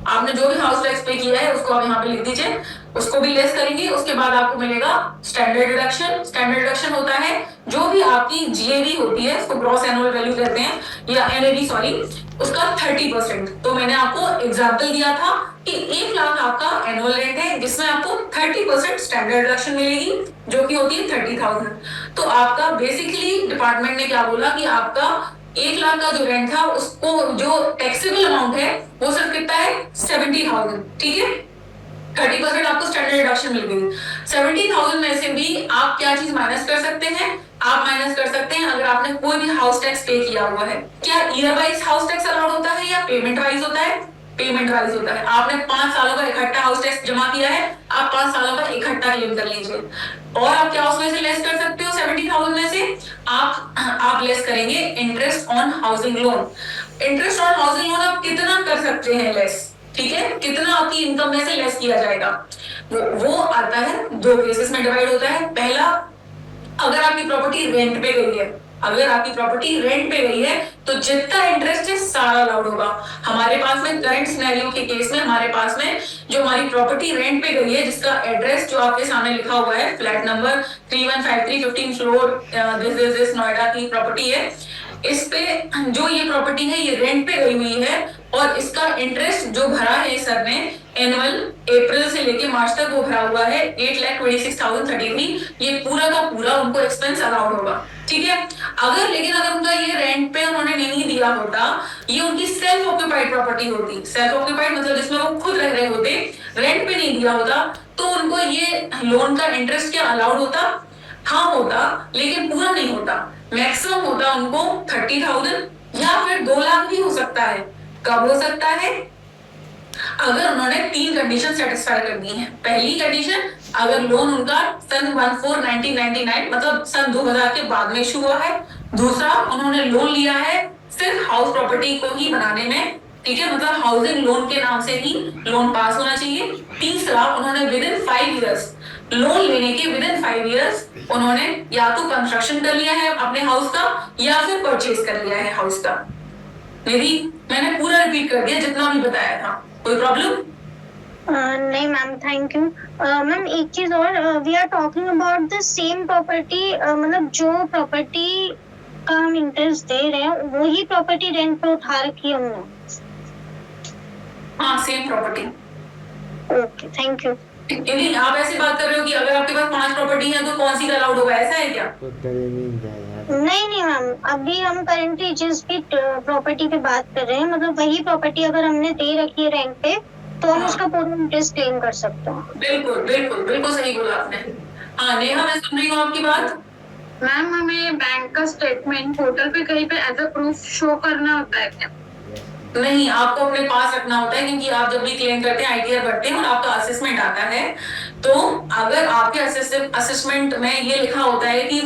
आपने जो भी हाउस टैक्स पे किया है उसको आप यहाँ पे लिख दीजिए, उसको भी लेस करेंगे। उसके बाद आपको मिलेगा स्टैंडर्ड डिडक्शन। स्टैंडर्ड डिडक्शन होता है जो भी आपकी जीएवी होती है, उसको ग्रॉस एनुअल वैल्यू कहते हैं, या एनएवी सॉरी, उसका 30%। तो मैंने आपको एग्जांपल दिया था कि 1 लाख आपका एनुअल रेंट है, जिसमें आपको 30% स्टैंडर्ड डिडक्शन मिलेगी, जो कि होती है 30,000। तो आपका बेसिकली डिपार्टमेंट ने क्या बोला कि आपका 1 लाख का जो रेंट था, उसको जो टैक्सेबल अमाउंट है वो सिर्फ कितना है 70,000, ठीक है। 30% आपको स्टैंडर्ड डिडक्शन मिल गई। 70,000 में से भी आप क्या चीज माइनस कर सकते हैं, आप माइनस कर सकते हैं अगर आपने कोई भी हाउस टैक्स पे किया हुआ है। क्या year wise house tax allowed होता है या पेमेंट वाइज होता है? पेमेंट वाइज होता है। आपने 5 सालों का इकट्ठा हाउस टैक्स जमा किया है, आप 5 सालों का इकट्ठा क्लेम कर लीजिए। और आप क्या उसमें से लेस कर सकते हो 70,000 में से? आप लेस करेंगे interest on housing loan. Interest on housing loan आप कितना कर सकते हैं लेस, ठीक है, कितना आपकी इनकम में से लेस किया जाएगा, वो आता है 2 केसेस में डिवाइड होता है। पहला, अगर आपकी प्रॉपर्टी रेंट पे गई है, अगर आपकी प्रॉपर्टी रेंट पे गई है तो जितना इंटरेस्ट है सारा अलाउड होगा। हमारे पास में करंट सिनेरियो के केस में हमारे पास में जो हमारी प्रॉपर्टी रेंट पे गई है, जिसका एड्रेस जो आपके सामने लिखा हुआ है, flat number 3153 15 floor, this Noida की प्रॉपर्टी है। इस पे जो ये प्रॉपर्टी है ये रेंट पे गई हुई है, और इसका इंटरेस्ट जो भरा है सर ने एनुअल अप्रैल से लेके मार्च तक वो भरा हुआ है 8,26,033। ये पूरा का पूरा उनको एक्सपेंस अलाउड होगा, ठीक है। लेकिन अगर उनका ये रेंट पे उन्होंने नहीं दिया होता, ये उनकी सेल्फ ऑक्यूपाइड प्रॉपर्टी होती, सेल्फ ऑक्यूपाइड मतलब जिसमें वो खुद रह रहे होते, रेंट पे नहीं दिया होता, तो उनको ये लोन का इंटरेस्ट क्या अलाउड होता? हाँ होता, लेकिन पूरा नहीं होता। मैक्सिमम होता उनको 30,000 या फिर 2 लाख भी हो सकता है। कब हो सकता है? अगर उन्होंने 3 कंडीशन सेटिस्फाई कर दी हैं। पहली कंडीशन, अगर लोन उनका सन 14/1999 मतलब सन 2000 के बाद में इशू हुआ है। दूसरा, उन्होंने लोन लिया है सिर्फ हाउस प्रॉपर्टी को ही बनाने में, ठीक है, मतलब हाउसिंग लोन के नाम से ही लोन पास होना चाहिए। तीसरा, उन्होंने विदिन 5 इयर्स, लोन लेने के विदिन 5 इयर्स उन्होंने या तो कंस्ट्रक्शन कर लिया है अपने हाउस का या फिर परचेज कर लिया है हाउस का। मेरी मैंने पूरा रिपीट कर दिया जितना भी बताया था, कोई प्रॉब्लम? नहीं मैम, थैंक यू। मैम एक चीज और, we are talking about the same property, मतलब जो प्रॉपर्टी का हम इंटरेस्ट दे रहे हैं वही प्रॉपर्टी रेंट पे उठा रखी है हमने। हाँ, same property. Okay, thank you. नहीं, आप ऐसे बात कर रहे हो कि अगर आपके पास 5 प्रॉपर्टी है तो कौन सी अलाउड होगा, ऐसा है क्या? नहीं मैम, अभी हम करेंटली जिस भी प्रॉपर्टी पे बात कर रहे हैं, मतलब वही प्रॉपर्टी अगर हमने दे रखी है रेंट पे, तो हम उसका पूरा इंटरेस्ट क्लेम कर सकते हैं। बिल्कुल बिल्कुल बिल्कुल सही बोला आपने। हाँ नेहा, मैं सुन रही हूँ आपकी बात। मैम, हमें बैंक का स्टेटमेंट पोर्टल पे कहीं पे एज अ प्रूफ शो करना होता है क्या? नहीं, आपको अपने पास रखना होता है, क्योंकि आप जब भी क्लेम करते हैं आईटीआर भरते हैं और आपका असेसमेंट आता है, तो अगर आपके असेसमेंट में ये लिखा होता है कि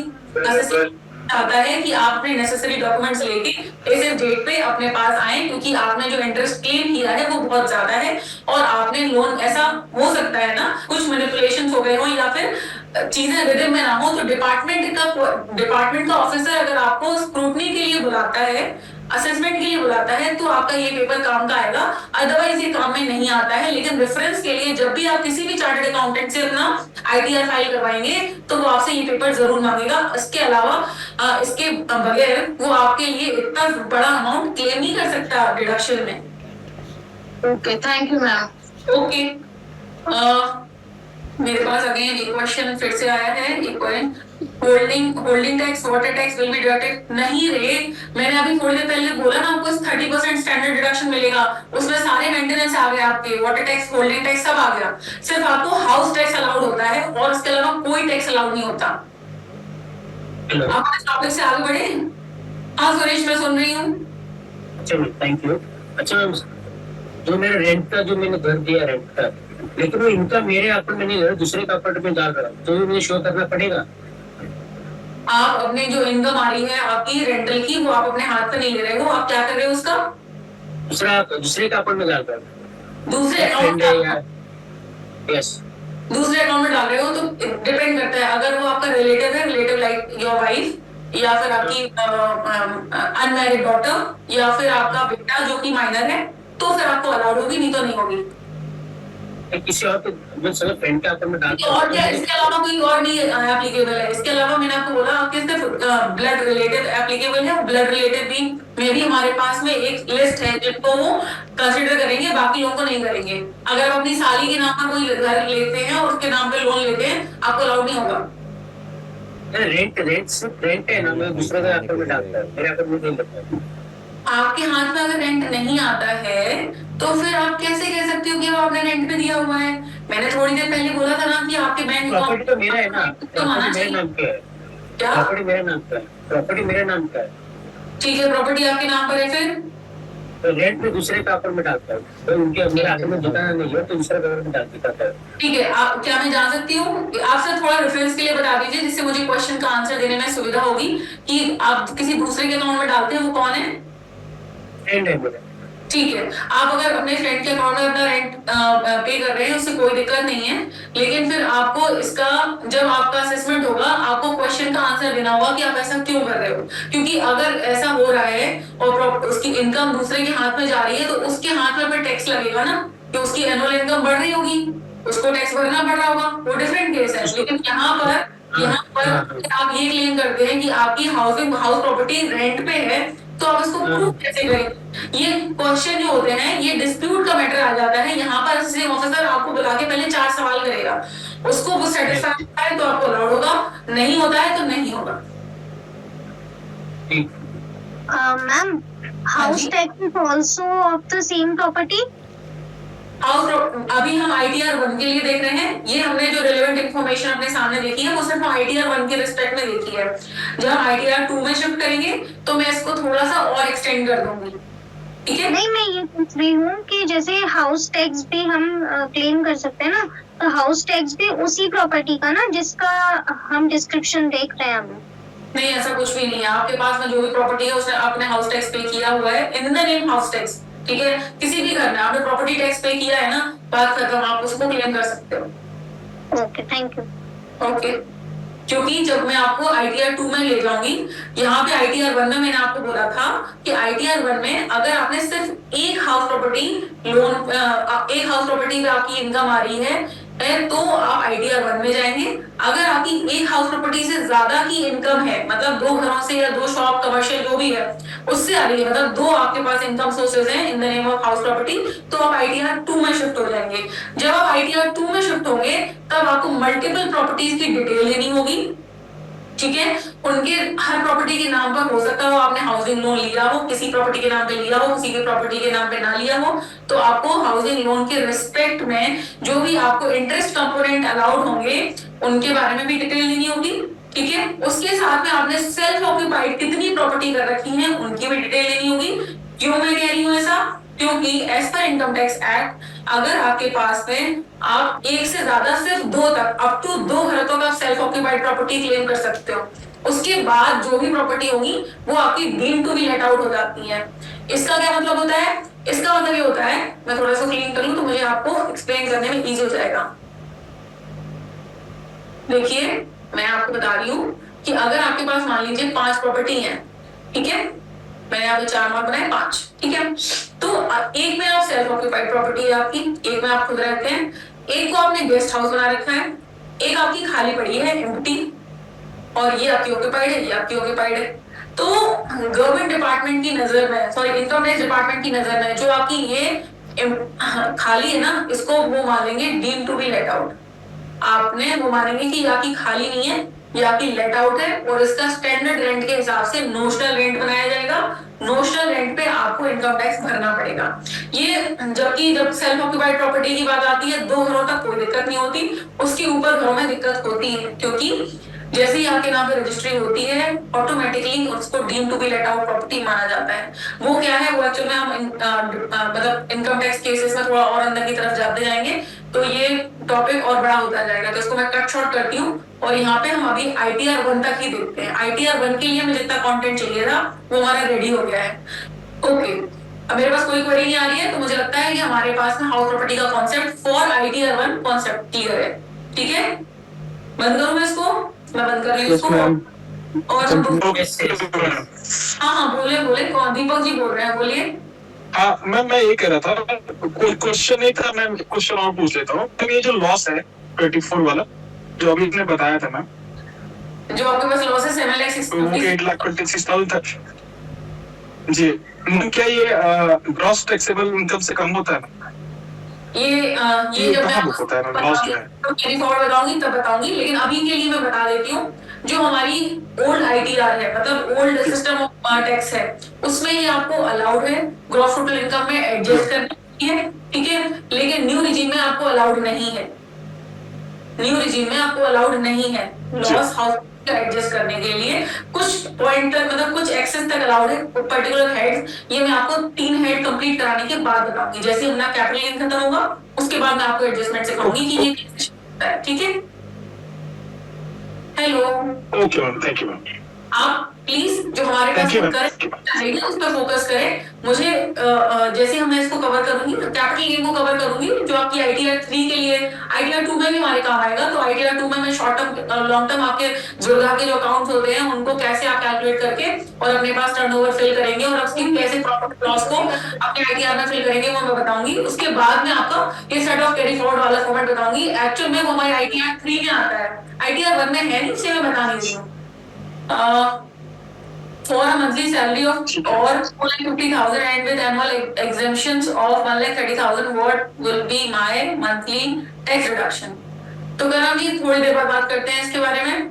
आता है कि आपने नेसेसरी डॉक्यूमेंट्स लेके इस डेट पे अपने पास आए, क्योंकि आपने जो इंटरेस्ट क्लेम किया है वो बहुत ज्यादा है, और आपने लोन, ऐसा हो सकता है ना कुछ मैनिपुलेशन हो गए हो या फिर चीजें रिदम में ना हो, तो डिपार्टमेंट का ऑफिसर अगर आपको स्क्रूटनी के लिए बुलाता है, असेसमेंट के लिए बुलाता है, तो आपका ये पेपर काम का आएगा, अदरवाइज ये काम में नहीं आता है। लेकिन रेफरेंस के लिए जब भी आप किसी भी चार्टर्ड अकाउंटेंट से अपना आईटीआर फाइल करवाएंगे तो वो आपसे ये पेपर जरूर मांगेगा। इसके अलावा इसके बगैर वो आपके लिए इतना बड़ा अमाउंट क्लेम नहीं कर सकता डिडक्शन में। Okay, thank you ma'am. Okay, मेरे पास अगेन एक क्वेश्चन फिर से आया है, एक point, holding tax, water tax will be deducted. नहीं रे, मैंने अभी थोड़ी देर पहले बोला ना आपको 30% स्टैंडर्ड डिडक्शन मिलेगा, उसमें सारे मेंटेनेंस आ गए आपके, वाटर टैक्स, होल्डिंग टैक्स सब आ गया। सिर्फ आपको हाउस टैक्स अलाउड होता है और उसके अलावा कोई टैक्स अलाउड नहीं होता। आप इस टॉपिक से आगे बढ़े। हाँ सुरेश, मैं सुन रही हूँ। चलो थैंक यू। अच्छा, जो मेरा रेंट का, जो मैंने घर दिया रेंट का, लेकिन वो इनकम मेरे अकाउंट में नहीं है, दूसरे का अकाउंट में डाल रहा हूँ, तो मुझे शो करना पड़ेगा। आप अपने जो इनकम आ रही है आपकी रेंटल की, वो आप अपने हाथ पे नहीं ले रहे हो, आप क्या कर रहे हो उसका दूसरे का अकाउंट में डाल रहा हूँ। दूसरे अकाउंट में, यस, दूसरे अकाउंट में डाल रहे हो तो डिपेंड करता है। अगर वो आपका रिलेटिव है, रिलेटिव लाइक योर वाइफ, या फिर आपकी अनमैरिड डॉटर, या फिर आपका बेटा जो कि माइनर है, तो फिर आपको अलाउड होगी, नहीं तो नहीं होगी। किसी और के सर फ्रेंड का अकाउंट में डाल और क्या, इसके अलावा कोई और नहीं एप्लीकेबल है? इसके अलावा मैंने आपको बोला आपके सिर्फ ब्लड रिलेटेड एप्लीकेबल है। ब्लड रिलेटेड भी में भी हमारे पास में एक लिस्ट है जिसको वो कंसीडर करेंगे, बाकी लोगों को नहीं करेंगे। अगर आप अपनी साली के नाम पर कोई घर लेते हैं और उसके नाम पे लोन लेते हैं, आपको अलाउड नहीं होगा। रेंट है ना, मैं दूसरे का अकाउंट में डालता है, मेरे अकाउंट में नहीं लगता। आपके हाथ में अगर रेंट नहीं आता है तो फिर आप कैसे कह सकते हो कि वो आपने रेंट पे दिया हुआ है? मैंने थोड़ी देर पहले बोला था ना कि आपके बैंक प्रॉपर्टी तो मेरा है ना, तो आना मेरे चाहिए। नाम पे है। क्या प्रॉपर्टी मेरे नाम पे है, प्रॉपर्टी मेरे नाम पे है, ठीक है, प्रॉपर्टी आपके नाम पर है, फिर तो रेंट में दूसरे का अकाउंट में डालता है, तो उनके मेरे अकाउंट में दुकान नहीं है, तो दूसरे अकाउंट में डाल देता है। ठीक है। आप क्या मैं जान सकती हूँ, आपसे थोड़ा रेफरेंस के लिए बता दीजिए जिससे मुझे क्वेश्चन का आंसर देने में सुविधा होगी कि आप किसी दूसरे के अकाउंट में डालते हैं, वो कौन है? फ्रेंड है मेरा। ठीक है, आप अगर अपने फ्रेंड के अकाउंट में अपना रेंट पे कर रहे हैं, उससे कोई दिक्कत नहीं है, लेकिन फिर आपको इसका, जब आपका असेसमेंट होगा, आपको क्वेश्चन का आंसर देना होगा कि आप ऐसा क्यों कर रहे हो। क्योंकि अगर ऐसा हो रहा है और उसकी इनकम दूसरे के हाथ में जा रही है, तो उसके हाथ में फिर टैक्स लगेगा ना, कि उसकी एनुअल इनकम बढ़ रही होगी, उसको टैक्स भरना पड़ रहा होगा, वो डिफरेंट केस है। लेकिन यहाँ पर आप ये क्लेम करते हैं कि आपकी हाउस प्रॉपर्टी रेंट पे है, तो आप इसको प्रूव कैसे करें? ये क्वेश्चन जो होते हैं, ये डिस्प्यूट का मैटर आ जाता है। यहाँ पर असिस्टिंग ऑफिसर आपको बुला के पहले 4 सवाल करेगा, उसको वो सेटिस्फाई होता है तो आपको अलाउड होगा, नहीं होता है तो नहीं होगा। Ma'am, house tax is also of the same property? अभी हम ITR 1 के लिए देख रहे हैं। ये हमने जो रिलेवेंट इंफॉर्मेशन अपने सामने देखी है, वो सिर्फ ITR 1 के रिस्पेक्ट में देखी है। जब हम ITR 2 में शिफ्ट करेंगे तो मैं इसको थोड़ा सा और एक्सटेंड कर दूंगी, ठीक है? नहीं, मैं ये पूछ रही हूँ कि जैसे हाउस टैक्स भी हम क्लेम कर सकते हैं ना, तो हाउस टैक्स भी उसी प्रॉपर्टी का ना जिसका हम डिस्क्रिप्शन देख रहे हैं अभी? नहीं, ऐसा कुछ भी नहीं है। आपके पास में जो भी प्रॉपर्टी है उसने आपने हाउस टैक्स पे किया हुआ है, in the name house tax, ठीक है? किसी भी घर में आपने प्रॉपर्टी टैक्स पे किया है ना, बात खत्म, आप उसको क्लेम कर सकते हो। Okay, thank you. ओके, क्योंकि जब मैं आपको ITR 2 में ले जाऊंगी, यहाँ पे ITR 1 में मैंने आपको बोला था कि ITR 1 में अगर आपने सिर्फ एक हाउस प्रॉपर्टी पे आपकी इनकम आ रही है तो आप ITR 1 में जाएंगे। अगर आपकी एक हाउस प्रॉपर्टी से ज्यादा की इनकम है, मतलब 2 घरों से या 2 शॉप कमर्शियल जो भी है उससे आ रही है, मतलब 2 आपके पास इनकम सोर्सेज हैं in the name of house property, तो आप ITR 2 में शिफ्ट हो जाएंगे। जब आप ITR 2 में शिफ्ट होंगे तब आपको मल्टीपल प्रॉपर्टीज की डिटेल लेनी होगी, ठीक है? उनके हर प्रॉपर्टी के नाम पर हो सकता हो आपने हाउसिंग लोन लिया हो, किसी प्रॉपर्टी के नाम पे लिया हो, किसी की प्रॉपर्टी के नाम पे ना लिया हो, तो आपको हाउसिंग लोन के रिस्पेक्ट में जो भी आपको इंटरेस्ट कंपोनेंट अलाउड होंगे उनके बारे में भी डिटेल लेनी होगी, ठीक है? उसके साथ में आपने सेल्फ ऑक्यूपाइड कितनी प्रॉपर्टी कर रखी है उनकी भी डिटेल लेनी होगी। क्यों मैं कह रही हूँ ऐसा? क्योंकि as per income tax act अगर आपके पास में आप एक से ज्यादा सिर्फ 2 तक अप टू 2 घरों तक आप सेल्फ ऑक्यूपाइड प्रॉपर्टी क्लेम कर सकते हो, उसके बाद जो भी प्रॉपर्टी होगी वो आपकी deemed to be let out हो जाती है। इसका क्या मतलब होता है? इसका मतलब ये होता है, मैं थोड़ा सा क्लीन कर लूं तो मुझे आपको एक्सप्लेन करने में इजी हो जाएगा। देखिए, मैं आपको बता रही हूँ कि अगर आपके पास मान लीजिए 5 प्रॉपर्टी है, ठीक है? मैंने यहाँ पे 4 मार्क बनाए, 5, ठीक है? तो एक में आप सेल्फ ऑक्यूपाइड प्रॉपर्टी है आपकी, एक में आप खुद रहते हैं, एक को आपने गेस्ट हाउस बना रखा है, एक आपकी खाली पड़ी है एम्प्टी, और ये आपकी ऑक्यूपाइड है, ये आपकी ऑक्यूपाइड है। तो गवर्नमेंट डिपार्टमेंट की नजर में, सॉरी इनकम टैक्स डिपार्टमेंट की नजर में जो आपकी ये खाली है ना, इसको वो मान लेंगे deem to be let out. आपने वो मानेंगे कि या की खाली नहीं है या की लेट आउट है, और इसका स्टैंडर्ड रेंट के हिसाब से नोशनल रेंट बनाया जाएगा। नोशनल रेंट पे आपको इनकम टैक्स भरना पड़ेगा। ये जबकि जब सेल्फ ऑक्यूपाइड प्रॉपर्टी की बात आती है 2 घरों तक कोई दिक्कत नहीं होती, उसके ऊपर घरों में दिक्कत होती है, क्योंकि जैसे ही आपके नाम पे रजिस्ट्री होती है ऑटोमेटिकली उसको deem to be let out property माना जाता है। वो क्या है, वो एक्चुअली में हम मतलब इनकम टैक्स केसेस में थोड़ा और अंदर की तरफ जाते जाएंगे तो ये टॉपिक और बड़ा होता जाएगा, तो इसको मैं कट शॉर्ट करती हूँ और यहाँ पे हम अभी ITR 1 तक ही देखते हैं। ITR 1 के लिए हमें जितना कंटेंट चाहिए था वो हमारा रेडी हो गया है। ओके, अब मेरे पास कोई क्वेरी नहीं आ रही है, तो मुझे लगता है कि हमारे पास ना हाउस प्रॉपर्टी का concept for ITR 1 concept clear है। ठीक है, बंद करूँ मैं इसको? मैं बंद कर रही हूँ इसको। और हाँ बोले कौन? दीपक जी बोल रहे हैं, बोलिए। हाँ मैम, मैं ये कह रहा था, कोई क्वेश्चन नहीं था, मैं क्वेश्चन और पूछ लेता हूँ। तो ये जो लॉस है 24 वाला जो अभी आपने बताया था मैम, जो आपके पास लॉस है 7,26,000 था जी, क्या ये ग्रॉस टैक्सेबल इनकम से कम होता है? ये जब मैं आपको कैरी फॉरवर्ड बताऊंगी तब बताऊंगी, लेकिन अभी के लिए मैं बता देती हूँ जो हमारी ओल्ड ITR है, मतलब ओल्ड सिस्टम ऑफ टैक्स है, उसमें ये आपको अलाउड है ग्रॉस टोटल इनकम में एडजस्ट करनी है। ठीक है, लेकिन न्यू रिजीम में आपको अलाउड नहीं है। न्यू रिजीम में आपको अलाउड नहीं है लॉस हाउस एडजस्ट करने के लिए। कुछ पॉइंट तक, मतलब कुछ एक्सेस तक अलाउड है, पर्टिकुलर हेड्स। ये मैं आपको 3 हेड कंप्लीट कराने के बाद बताऊंगी। जैसे अपना कैपिटल गेन खत्म होगा उसके बाद मैं आपको एडजस्टमेंट सिखाऊंगी कि ये कैसे होता है। ठीक है, hello. Okay ma'am, thank you ma'am. आप प्लीज जो हमारे पास करें उस पर फोकस करें। मुझे जैसे हम इसको कवर करूंगी, कैपिटल गेन को कवर करूंगी जो आपकी ITR 3 के लिए, ITR 2 में भी हमारे काम आएगा। तो ITR 2 में मैं शॉर्ट टर्म लॉन्ग टर्म आपके जुर्गा के जो अकाउंट्स होते हैं उनको कैसे आप कैलकुलेट करके और अपने पास टर्नओवर फिल करेंगे और उसकी कैसे प्रॉफिट लॉस को अपने ITR में फिल करेंगे वो मैं बताऊंगी। उसके बाद में आपका ये सेट ऑफ कैरी फॉरवर्ड वाला फॉर्मेट बताऊंगी। एक्चुअल में वो हमारे ITR 3 में आता है, ITR 1 में है नहीं, इसलिए मैं बता नहीं रही हूँ। For a monthly salary of or 4,50,000 and with annual exemptions of 1,30,000, what will be my monthly tax reduction? तो क्या हम ये थोड़ी देर बाद बात करते हैं इसके बारे में।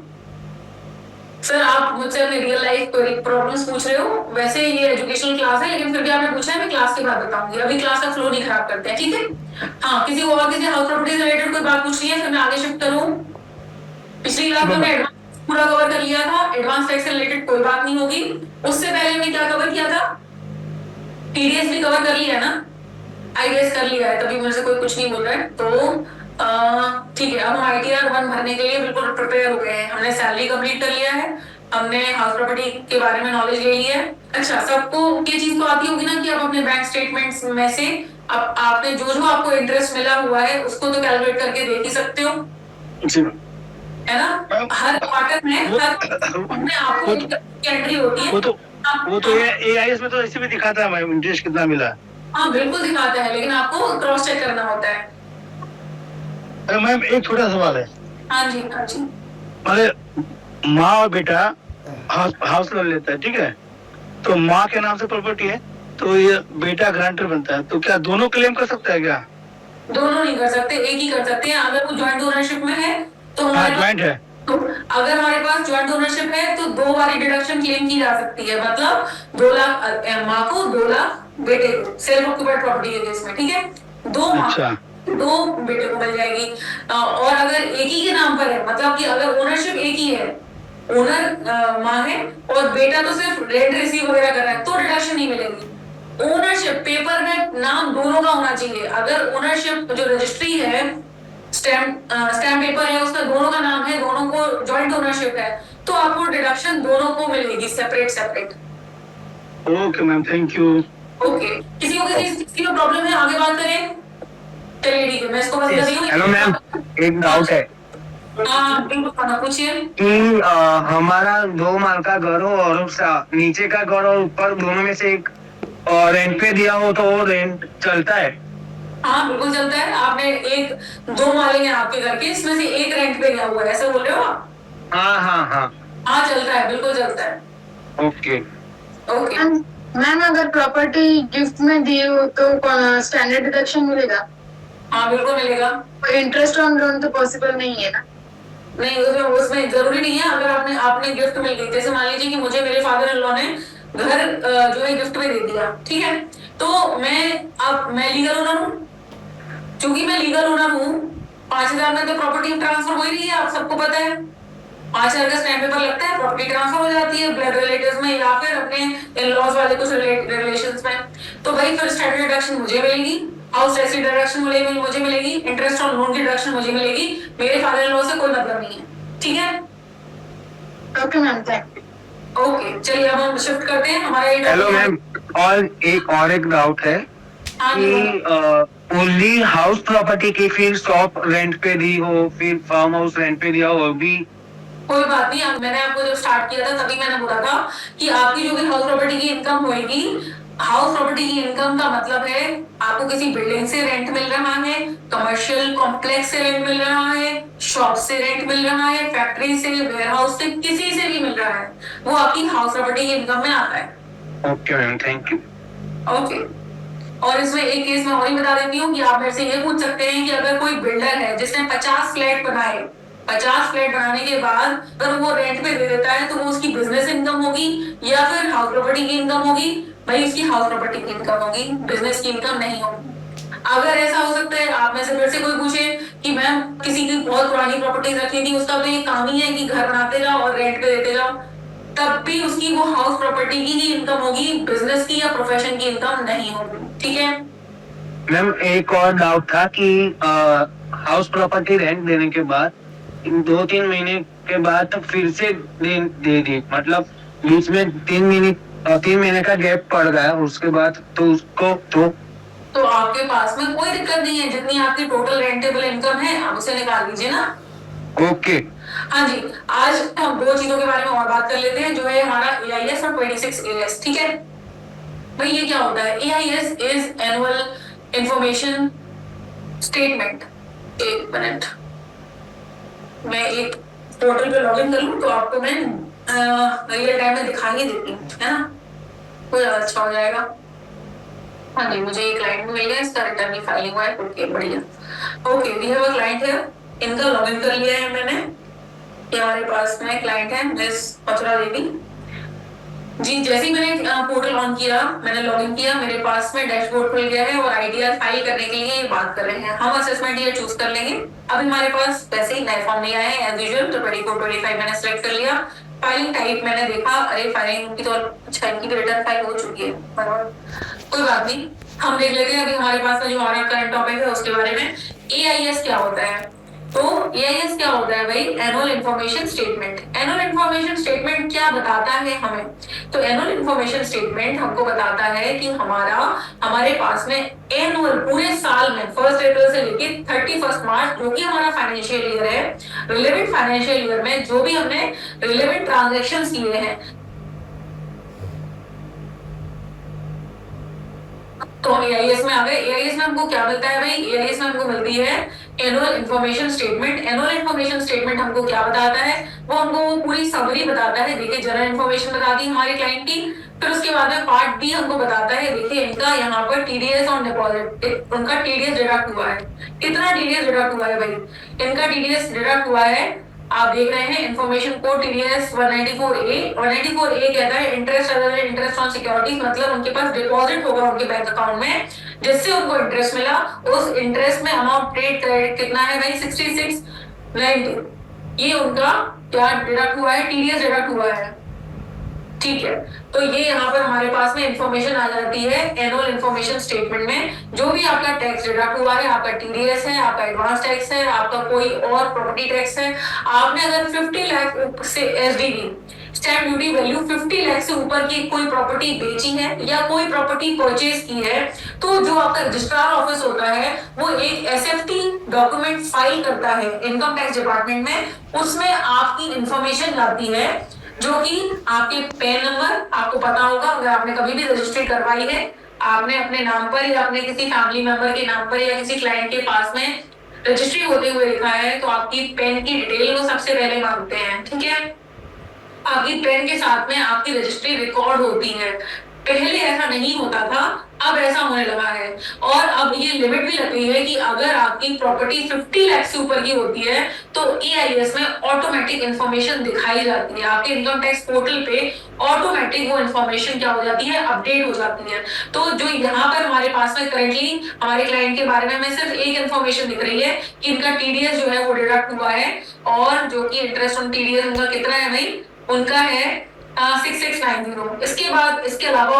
सर आप मुझसे अपने रियल लाइफ प्रॉब्लम्स पूछ रहे हो, वैसे ये एजुकेशनल क्लास है लेकिन फिर भी आपने पूछा है, मैं क्लास के बाद बताऊंगी। अभी क्लास का फ्लो नहीं खराब करते हैं, ठीक है? हाँ, किसी को और किसी हाउस प्रॉपर्टी से रिलेटेड कोई बात पूछ रही है, फिर मैं आगे शिफ्ट करूँ। पिछली क्लास में मैं पूरा कवर कर लिया था, एडवांस टैक्स से रिलेटेड कोई बात नहीं होगी। उससे पहले हमने क्या कवर किया था? TDS भी कवर कर लिया ना, IDS कर लिया है, तभी मेरे से कोई कुछ नहीं बोल रहा है। तो ठीक है, अब हम ITR 1 भरने के लिए बिल्कुल प्रिपेयर हो गए हैं। हमने सैलरी कंप्लीट कर लिया है, हमने हाउस प्रॉपर्टी के बारे में नॉलेज ले लिया है। अच्छा, सबको ये चीज तो आती होगी ना कि आप अपने बैंक स्टेटमेंट्स में से अब आपने जो आपको इंटरेस्ट मिला हुआ है उसको तो कैलकुलेट करके देख ही सकते हो, है ना? हर क्वार्टर में आपको एंट्री होती है। वो तो AIS में तो ऐसे भी दिखाता है इंटरेस्ट कितना मिला। हाँ बिल्कुल दिखाता है, लेकिन आपको क्रॉस चेक करना होता है। अरे मैम, एक छोटा सवाल है। हाँ जी, हाँ जी। अरे माँ और बेटा हाउस लोन लेता है, ठीक है? तो माँ के नाम से प्रॉपर्टी है तो ये बेटा गारंटर बनता है, तो क्या दोनों क्लेम कर सकता है क्या? दोनों नहीं कर सकते, एक ही कर सकते हैं। अगर वो ज्वाइंट ओनरशिप में है तो ज्वाइंट है। तो अगर हमारे पास ज्वाइंट ओनरशिप है तो 2 बारी डिडक्शन क्लेम की जा सकती है। मतलब 2 लाख माँ को, 2 लाख बेटे को, सेल्फ ऑक्यूपाइड प्रॉपर्टी के केस में, ठीक है? 2 माँ, 2 बेटे को मिल जाएगी। और अगर एक ही के नाम पर है, मतलब कि अगर ओनरशिप एक ही है, ओनर माँ है और बेटा तो सिर्फ रेंट रिसीव वगैरह कर रहा है, तो डिडक्शन नहीं मिलेगी। ओनरशिप पेपर में नाम दोनों का होना चाहिए। अगर ओनरशिप जो रजिस्ट्री है, स्टैम्प पेपर है, उसका दोनों का नाम है, दोनों को जॉइंट ओनरशिप है, तो आपको डिडक्शन दोनों को मिलेगी separate. Okay ma'am, thank you. Okay, किसी को किसी को प्रॉब्लम है, आगे बात करें? चलिए ठीक है, मैं इसको बंद कर रही हूँ। हेलो मैम, एक डाउट है। हाँ बिल्कुल, पूछिए। कि हमारा 2 माल का घर हो और नीचे का घर और ऊपर दोनों में से एक रेंट पे दिया हो तो वो रेंट चलता है? हाँ बिल्कुल चलता है। आपने 2 माले हैं आपके घर के, इसमें से एक रेंट पे गया हुआ है, ऐसा बोल रहे हो आप? हाँ चलता है, बिल्कुल चलता है। ओके। मैम अगर प्रॉपर्टी गिफ्ट में दी हो तो स्टैंडर्ड डिडक्शन मिलेगा? हाँ बिल्कुल मिलेगा। इंटरेस्ट ऑन लोन तो पॉसिबल नहीं है ना? नहीं, उसमें जरूरी नहीं है। अगर आपने गिफ्ट मिल गई, जैसे मान लीजिए कि मुझे मेरे फादर इन लॉ ने घर जो है गिफ्ट में दे दिया, ठीक है, तो मैं लीगल ओनर हूँ। क्योंकि मैं लीगल ओनर हूँ, 5,000 में तो प्रॉपर्टी ट्रांसफर हो ही रही है, आप सबको पता है। 5,000 का स्टैम्प पेपर लगता है, प्रॉपर्टी ट्रांसफर हो जाती है ब्लड रिलेटिव्स में या फिर अपने इन लॉज वाले कुछ रिलेशंस में। तो भाई फिर स्टैम्प डिडक्शन मुझे मिलेगी, हाउस टैक्स की डिडक्शन मुझे मिलेगी, इंटरेस्ट ऑन लोन की डिडक्शन मुझे मिलेगी। मेरे फादर इन लॉ से कोई मतलब नहीं है, ठीक है? Okay ma'am, thank you. Okay, चलिए अब हम शिफ्ट करते हैं हमारा। हेलो मैम, और एक डाउट है कि ओनली हाउस प्रॉपर्टी की फिर शॉप रेंट पे दी हो, फिर फार्म हाउस रेंट पे दिया हो, भी कोई बात नहीं। मैंने आपको जब स्टार्ट किया था तभी मैंने बोला था कि आपकी जो भी हाउस प्रॉपर्टी की इनकम होगी, हाउस प्रॉपर्टी की इनकम का मतलब है आपको किसी बिल्डिंग से रेंट मिल रहा है, कमर्शियल कॉम्प्लेक्स से रेंट मिल रहा है, शॉप से रेंट मिल रहा है, फैक्ट्री से, वेयर हाउस से, किसी से भी मिल रहा है, वो आपकी हाउस प्रॉपर्टी की इनकम में आता है। Okay ma'am, thank you. Okay, और इसमें एक केस मैं और ही बता देती हूँ कि आप मेरे से ये पूछ सकते हैं कि अगर कोई बिल्डर है जिसने 50 फ्लैट बनाए, 50 फ्लैट बनाने के बाद अगर वो रेंट पे दे देता है तो वो उसकी बिजनेस इनकम होगी या फिर हाउस प्रॉपर्टी की इनकम होगी? भाई उसकी हाउस प्रॉपर्टी की इनकम होगी, बिजनेस की इनकम नहीं होगी। अगर ऐसा हो सकता है, आप में से फिर से कोई पूछे कि मैम किसी की बहुत पुरानी प्रॉपर्टी रखी थी, उसका तो ये काम ही है कि घर बनाते जाओ और रेंट पे देते जाओ, तब भी उसकी वो हाउस प्रॉपर्टी की ही इनकम होगी, बिजनेस की या प्रोफेशन की इनकम नहीं होगी, ठीक है? मैम एक और डाउट था कि हाउस प्रॉपर्टी रेंट देने के बाद 2-3 महीने के बाद तो फिर से दे दी, मतलब बीच में 3 महीने का गैप पड़ गया, उसके बाद तो उसको तो आपके पास में कोई दिक्कत नहीं है, जितनी आपकी टोटल रेंटेबल इनकम है आप उसे निकाल लीजिए ना। ओके। हाँ जी, आज हम 2 चीजों के बारे में और बात कर लेते हैं, जो है हमारा AIS और 26 AS, ठीक है? भाई ये क्या होता है? AIS is annual information statement. एक मिनट, मैं एक पोर्टल पे लॉगिन कर लूं तो आपको मैं रियल टाइम में दिखा ही देती हूँ, है ना? वो ज्यादा अच्छा हो जाएगा। हाँ जी, मुझे एक क्लाइंट मिल गया, इसका रिटर्न की फाइलिंग हुआ है। ओके, बढ़िया। Okay, we have a client है, इनका लॉगिन कर लिया है मैंने। ये हमारे पास में क्लाइंट है मिस मथुरा देवी जी। जैसे ही मैंने पोर्टल ऑन किया, मैंने लॉगिन किया, मेरे पास में डैशबोर्ड खुल गया है और आईडीआर फाइल करने के लिए बात कर रहे हैं। हम असेसमेंट ईयर चूज कर लेंगे। अभी हमारे पास वैसे ही नए फॉर्म नहीं आए हैं एज यूजुअल, तो 24-25 मैंने सेलेक्ट कर लिया। फाइलिंग टाइप मैंने देखा, अरे फाइलिंग की तो अच्छा, इनकी रिटर्न फाइल हो चुकी है, कोई बात नहीं, हम देख लेते हैं अभी हमारे पास में जो हमारा करंट टॉपिक है उसके बारे में। AIS क्या होता है? तो AIS क्या होता है भाई? Annual information statement. Annual information statement क्या बताता है हमें? तो एनुअल इंफॉर्मेशन स्टेटमेंट हमको बताता है कि हमारे पास में एनुअल पूरे साल में 1 अप्रैल से लेके 31 मार्च जो कि हमारा फाइनेंशियल ईयर है, रिलेवेंट फाइनेंशियल ईयर में जो भी हमने रिलेवेंट ट्रांजैक्शंस किए हैं, तो AIS में आ गए। AIS में हमको क्या मिलता है भाई? AIS में हमको मिलती है annual information statement. Annual information statement हमको क्या बताता है? वो हमको पूरी समरी बताता है। देखिए, जनरल इंफॉर्मेशन बता दी हमारे क्लाइंट की, फिर उसके बाद में पार्ट बी हमको बताता है। देखिए, इनका यहाँ पर TDS ऑन डिपॉजिट, उनका TDS डिडक्ट हुआ है। कितना TDS डिडक्ट हुआ है भाई? इनका TDS डिडक्ट हुआ है, आप देख रहे हैं information code TDS 194A। 194A कहता है interest other than interest on securities, मतलब उनके पास डिपॉजिट होगा उनके बैंक अकाउंट में जिससे उनको इंटरेस्ट मिला, उस इंटरेस्ट में अमाउंट पेड क्रेडिट कितना है भाई? 6690। ये उनका क्या डिडक्ट हुआ है? TDS डिडक्ट हुआ है, ठीक है? तो ये यहाँ पर हमारे पास में इंफॉर्मेशन आ जाती है एनुअल इंफॉर्मेशन स्टेटमेंट में। जो भी आपका टैक्स डिडक्ट हुआ है, आपका TDS है, आपका एडवांस टैक्स है, आपका कोई और प्रॉपर्टी टैक्स है, आपने अगर 50 लाख से SDV stamp duty value 50 lakh से ऊपर की कोई प्रॉपर्टी बेची है या कोई प्रॉपर्टी परचेज की है, तो जो आपका रजिस्ट्रार ऑफिस होता है वो एक SFT डॉक्यूमेंट फाइल करता है इनकम टैक्स डिपार्टमेंट में। उसमें आपकी इंफॉर्मेशन लाती है जो कि आपके पैन नंबर, आपको पता होगा अगर आपने कभी भी रजिस्ट्री करवाई है, आपने अपने नाम पर या अपने किसी फैमिली मेंबर के नाम पर या किसी क्लाइंट के पास में रजिस्ट्री होते हुए लिखा है, तो आपकी पैन की डिटेल वो सबसे पहले मांगते हैं, ठीक है? आपकी पैन के साथ में आपकी रजिस्ट्री रिकॉर्ड होती है। पहले ऐसा नहीं होता था, अब ऐसा होने लगा है। और अब ये लिमिट भी लग गई है कि अगर आपकी प्रॉपर्टी 50 लाख से ऊपर की होती है तो EIS में ऑटोमेटिक इंफॉर्मेशन दिखाई जाती है, आपके इनकम टैक्स पोर्टल पे ऑटोमेटिक वो इंफॉर्मेशन क्या हो जाती है, अपडेट हो जाती है। तो जो यहाँ पर हमारे पास में करेंटली हमारे क्लाइंट के बारे में हमें सिर्फ एक इंफॉर्मेशन दिख रही है कि इनका TDS जो है वो डिडक्ट हुआ है, और जो कि इंटरेस्ट ऑन TDS उनका कितना है भाई, उनका है 6690। इसके बाद इसके अलावा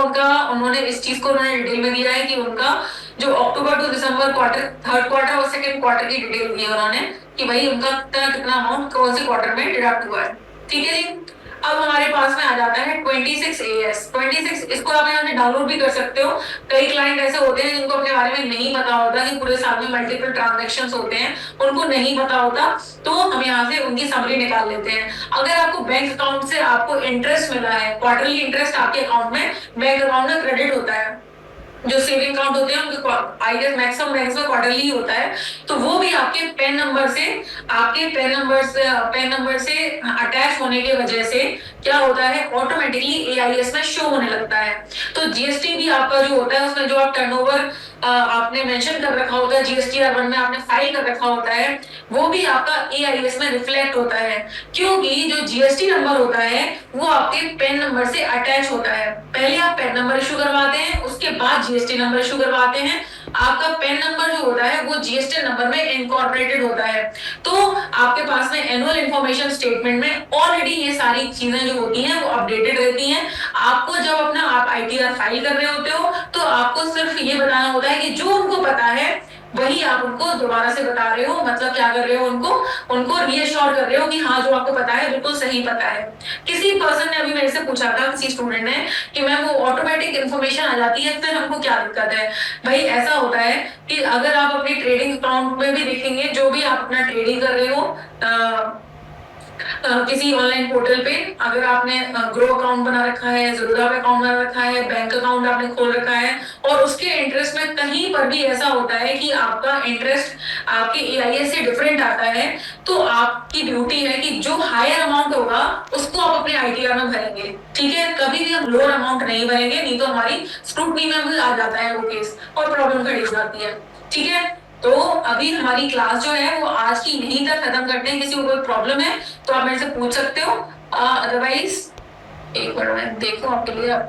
उन्होंने इस चीज को उन्होंने डिटेल में दिया है कि उनका जो October to December quarter, third quarter और सेकंड क्वार्टर की डिटेल दी है उन्होंने कि भाई उनका कितना अमाउंट कौन से क्वार्टर में डिडक्ट हुआ है। ठीक है जी। अब हमारे पास में आ जाता है 26AS। 26 इसको आप यहाँ से डाउनलोड भी कर सकते हो। कई क्लाइंट ऐसे होते हैं जिनको अपने बारे में नहीं पता होता कि पूरे साल में मल्टीपल ट्रांजैक्शंस होते हैं, उनको नहीं पता होता, तो हम यहाँ से उनकी समरी निकाल लेते हैं। अगर आपको बैंक अकाउंट से आपको इंटरेस्ट मिला है, क्वार्टरली इंटरेस्ट आपके अकाउंट में बैंक अकाउंट में क्रेडिट होता है, जो सेविंग अकाउंट होते हैं उनके आई गेस मैक्सिमम बैंक्स में क्वार्टरली होता है, तो वो भी आपके पैन नंबर से अटैच होने की वजह से क्या होता है, ऑटोमेटिकली AIS में शो होने लगता है। तो GST भी आपका जो होता है उसमें जो आप टर्नओवर आपने मेंशन कर रखा होता है, GSTR1 में आपने फाइल कर रखा होता है, वो भी आपका AIS में रिफ्लेक्ट होता है, क्योंकि जो GST नंबर होता है वो आपके पैन नंबर से अटैच होता है। पहले आप पैन नंबर इशू करवाते हैं, उसके बाद GST नंबर इशू करवाते हैं। आपका पैन नंबर जो होता है वो GST नंबर में इनकॉर्पोरेटेड होता है। तो आपके पास में एनुअल इंफॉर्मेशन स्टेटमेंट में ऑलरेडी ये सारी चीजें जो होती हैं वो अपडेटेड रहती हैं। आपको जब अपना आप ITR फाइल कर रहे होते हो तो आपको सिर्फ ये बताना होता है कि जो उनको पता है वही आप उनको दोबारा से बता रहे हो, मतलब क्या कर रहे हो, उनको रीअश्योर कर रहे हो कि हाँ जो आपको पता है बिल्कुल सही पता है। किसी पर्सन ने अभी मेरे से पूछा था, किसी स्टूडेंट ने, कि मैम वो ऑटोमेटिक इन्फॉर्मेशन आ जाती है फिर हमको क्या दिक्कत है। भाई ऐसा होता है कि अगर आप अपने ट्रेडिंग अकाउंट में भी देखेंगे, जो भी आप अपना ट्रेडिंग कर रहे हो किसी ऑनलाइन पोर्टल पे, अगर आपने ग्रो अकाउंट बना रखा है, ज़रूरा पे अकाउंट बना रखा है, बैंक अकाउंट आपने खोल रखा है, और उसके इंटरेस्ट में कहीं पर भी ऐसा होता है कि आपका इंटरेस्ट आपके AIS से डिफरेंट आता है, तो आपकी ड्यूटी है कि जो हायर अमाउंट होगा उसको आप अपने ITR में भरेंगे। ठीक है, कभी भी हम लोअर अमाउंट नहीं भरेंगे, नहीं तो हमारी स्क्रूटनी में भी आ जाता है वो केस और प्रॉब्लम खड़ी हो जाती है। ठीक है, तो अभी हमारी क्लास जो है वो आज की यहीं तक खत्म करते हैं। किसी को कोई प्रॉब्लम है तो आप मेरे से पूछ सकते हो, अदरवाइज एक बार मैं देखो आपके लिए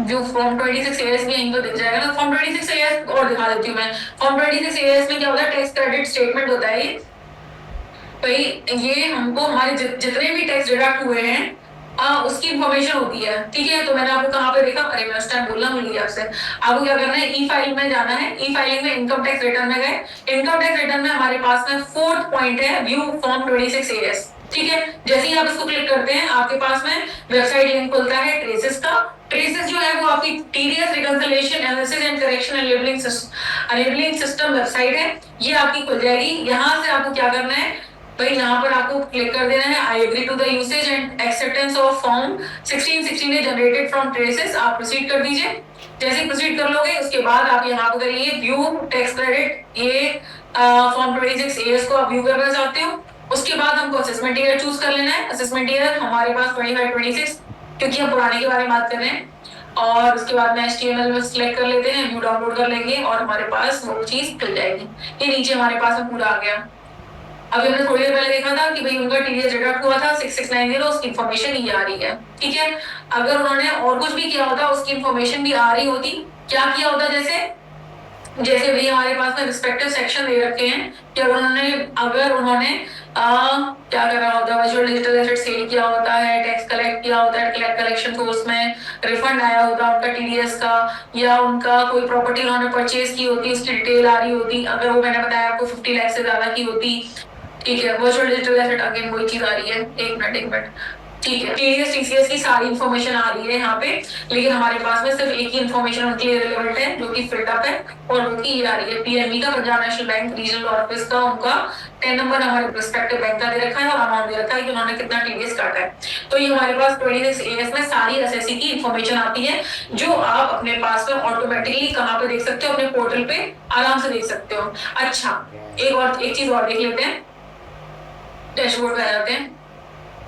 जो फॉर्म 26AS भी यहीं पर दिख जाएगा ना। फॉर्म 26AS और दिखा देती हूँ मैं। फॉर्म 26AS में क्या होता है, टैक्स क्रेडिट स्टेटमेंट होता है। भाई ये हमको हमारे जितने भी टैक्स डिडक्ट हुए हैं उसकी इंफॉर्मेशन होती है। ठीक है, तो मैंने आपको कहाँ पे देखा, अरे मैं उस टाइम बोलना भूल गई आपसे। आपको क्या करना है, ई फाइल में जाना है। ई फाइलिंग में इनकम टैक्स रिटर्न में गए। इनकम टैक्स रिटर्न में हमारे पास में 4th पॉइंट है, व्यू फॉर्म 26AS। ठीक है, जैसे ही आप इसको क्लिक करते हैं आपके पास में वेबसाइट लिंक खुलता है ट्रेसेस का। ट्रेसेस जो है वो आपकी TDS reconciliation analysis and correction enabling system website है, ये आपकी खुल जाएगी। यहाँ से आपको क्या करना है भाई, यहाँ पर आपको क्लिक कर देना है I agree to the usage and acceptance of form 1616 generated from traces. आप प्रोसीड कर दीजिए। जैसे प्रोसीड कर लोगे उसके बाद आप यहाँ पर करिए व्यू टैक्स क्रेडिट, ये फॉर्म 26AS को आप व्यू करना चाहते हो। उसके बाद हमको असेसमेंट ईयर चूज कर लेना है। असेसमेंट ईयर हमारे पास 25-26, क्योंकि हम पुराने के बारे में बात कर रहे हैं। और उसके बाद में HTML में सिलेक्ट कर लेते हैं, व्यू डाउनलोड कर लेंगे और हमारे पास वो चीज खुल जाएगी। ये नीचे हमारे पास में पूरा आ गया। अभी हमने थोड़ी देर पहले देखा था कि भाई उनका TDS डिडक्ट हुआ था 6690, उसकी इंफॉर्मेशन ये आ रही है। ठीक है, अगर उन्होंने और कुछ भी किया होता उसकी इंफॉर्मेशन भी आ रही होती। क्या किया होता, जैसे भी हमारे पास में रिस्पेक्टिव सेक्शन दे रखे हैं कि अगर उन्होंने क्या करा होता, वर्चुअल डिजिटल एसेट सेल किया होता है, टैक्स कलेक्ट किया होता है, कलेक्शन सोर्स में रिफंड आया होता उनका TDS का, या उनका कोई प्रॉपर्टी उन्होंने परचेज की होती उसकी डिटेल आ रही होती। अगर वो मैंने बताया आपको 50 लाख से ज्यादा की होती। ठीक है, वर्चुअल डिजिटल एसेट अगेन वही चीज आ रही है। एक मिनट। ठीक है, TDS TCS की सारी इंफॉर्मेशन आ रही है यहाँ पे, लेकिन हमारे पास में सिर्फ एक ही इंफॉर्मेशन उनके लिए रिलेवेंट है जो कि फिल्ड अप है, और उनकी ये आ रही है PNB का, Punjab national bank regional office का, उनका 10 नंबर हमारे रिस्पेक्टिव बैंक का दे रखा है और अमाउंट दे रखा है कि उन्होंने कितना TDS काटा है। तो ये हमारे पास 26AS में सारी SSC की इंफॉर्मेशन आती है, जो आप अपने पास में ऑटोमेटिकली कहाँ पे देख सकते हो, अपने पोर्टल पे आराम से देख सकते हो। अच्छा, एक चीज और देख लेते हैं, डैशबोर्ड पे आ जाते हैं।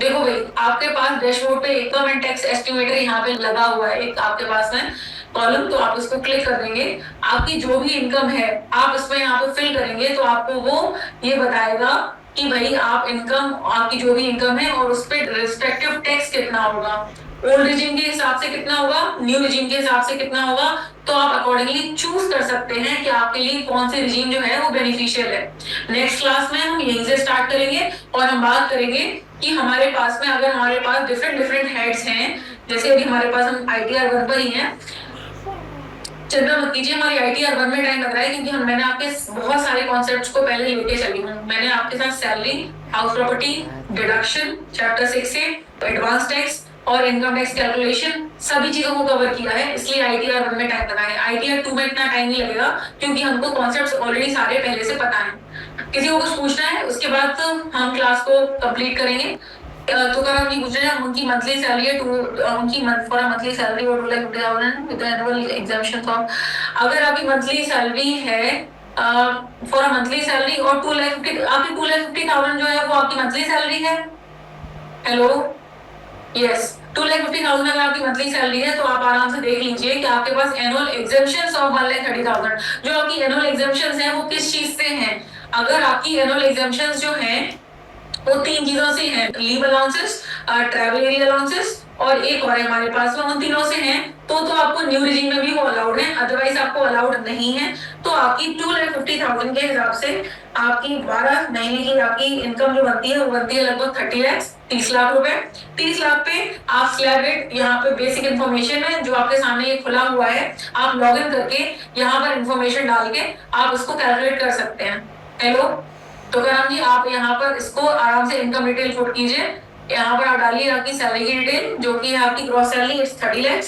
देखो भाई, आपके पास डैशबोर्ड पे इनकम एंड टैक्स एस्टिमेटर यहाँ पे लगा हुआ है एक आपके पास में कॉलम, तो आप इसको क्लिक कर देंगे। आपकी जो भी इनकम है आप इसमें यहाँ पे फिल करेंगे तो आपको वो ये बताएगा कि भाई आप इनकम, आपकी जो भी इनकम है और उस पर रिस्पेक्टिव टैक्स कितना होगा, ओल्ड रिजीम के हिसाब से कितना होगा, न्यू रिजीम के हिसाब से कितना होगा। तो आप अकॉर्डिंगली चूज कर सकते हैं कि आपके लिए कौन सी रिजीम जो है वो बेनिफिशियल है। नेक्स्ट क्लास में हम यहीं से स्टार्ट करेंगे और हम बात करेंगे कि हमारे पास में अगर हमारे पास डिफरेंट हेड्स हैं, जैसे अभी हमारे पास हम ITR 1 पर ही हैं, चिंता मत कीजिए, हमारी ITR 1 में टाइम लग रहा है क्योंकि मैंने आपके बहुत सारे कॉन्सेप्ट्स को पहले लेके चली हूँ। मैंने आपके साथ salary, house property, deduction, chapter 6 से एडवांस टैक्स और इनकम टैक्स कैलकुलेशन सभी चीजों को कवर किया है, इसलिए ITR 1 में टाइम लगा है। ITR 2 में इतना टाइम नहीं लगेगा क्योंकि हमको कॉन्सेप्ट्स ऑलरेडी सारे पहले से पता है। किसी को कुछ पूछना है उसके बाद हम क्लास को कंप्लीट करेंगे। तो अगर हम ये पूछ रहे हैं उनकी मंथली सैलरी है उनकी फॉर मंथली सैलरी और 2,50,000 विद एनुअल एग्जामिशन फॉर्म। अगर आपकी मंथली सैलरी है फॉर मंथली सैलरी और 2,50,000, आपकी 2,50,000 जो है वो आपकी मंथली सैलरी है। हेलो, यस, 2,50,000 अगर आपकी मंथली सैलरी है तो आप आराम से देख लीजिए कि आपके पास एनुअल एग्जेम्पशंस ऑफ 1,30,000, जो आपकी एनुअल एग्जेम्पशंस हैं वो किस चीज से हैं। अगर आपकी एनुअल एग्जेम्पशंस जो हैं वो 3 चीजों से हैं, leave allowances, travel area allowances और एक और है हमारे पास में, उन तीनों से हैं तो आपको न्यू रिजीम में भी वो अलाउड है, अदरवाइज आपको अलाउड नहीं है। तो आपकी 2,50,000 के हिसाब से आपकी 12 महीने की आपकी इनकम जो बनती है वो बनती है लगभग 30 लाख, 30 लाख रुपए। 30 लाख पे आप स्लैब रेट, यहाँ पे बेसिक इन्फॉर्मेशन है जो आपके सामने ये खुला हुआ है, आप लॉग इन करके यहाँ पर इन्फॉर्मेशन डाल के आप उसको कैलकुलेट कर सकते हैं। हेलो, तो कराम जी आप यहाँ पर इसको आराम से इनकम डिटेल पुट कीजिए, यहाँ पर आप डालिए आपकी सैलरी की डिटेल जो कि है आपकी ग्रॉस सैलरी इट्स 30 लाख,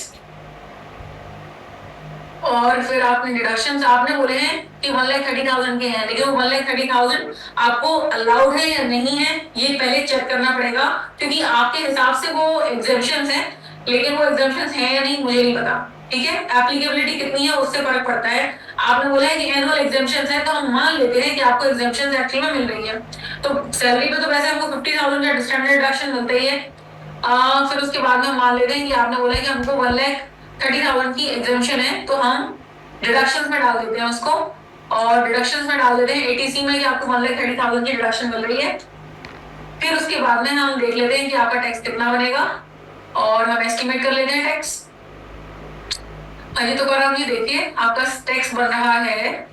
और फिर आपने डिडक्शंस आपने बोले हैं कि 1,30,000 के हैं, लेकिन वो 1,30,000 आपको अलाउड है या नहीं है ये पहले चेक करना पड़ेगा, क्योंकि आपके हिसाब से वो एग्जेम्पशंस हैं, लेकिन वो एग्जेम्पशंस हैं या नहीं मुझे नहीं पता। ठीक है, एप्लीकेबिलिटी कितनी है उससे फर्क पड़ता है। आपने बोला है कि एनुअल एग्जेम्पशंस है तो हम मान लेते हैं कि आपको एग्जेम्पशंस एक्चुअली में मिल रही है। तो सैलरी पे तो वैसे हमको 50,000 का स्टैंडर्ड डिडक्शन मिलता ही है। फिर उसके बाद में हम मान लेते हैं कि आपने बोला है कि हमको 1,30,000 की एग्जेम्पशन है, तो हम डिडक्शंस में डाल देते हैं उसको, और डिडक्शंस में डाल देते हैं ATC में कि आपको 1,30,000 की डिडक्शन मिल रही है। फिर उसके बाद में हम देख लेते हैं कि आपका टैक्स कितना बनेगा और हम एस्टिमेट कर लेते हैं टैक्स। अभी तो कर ये देखिए आपका टैक्स बन रहा है,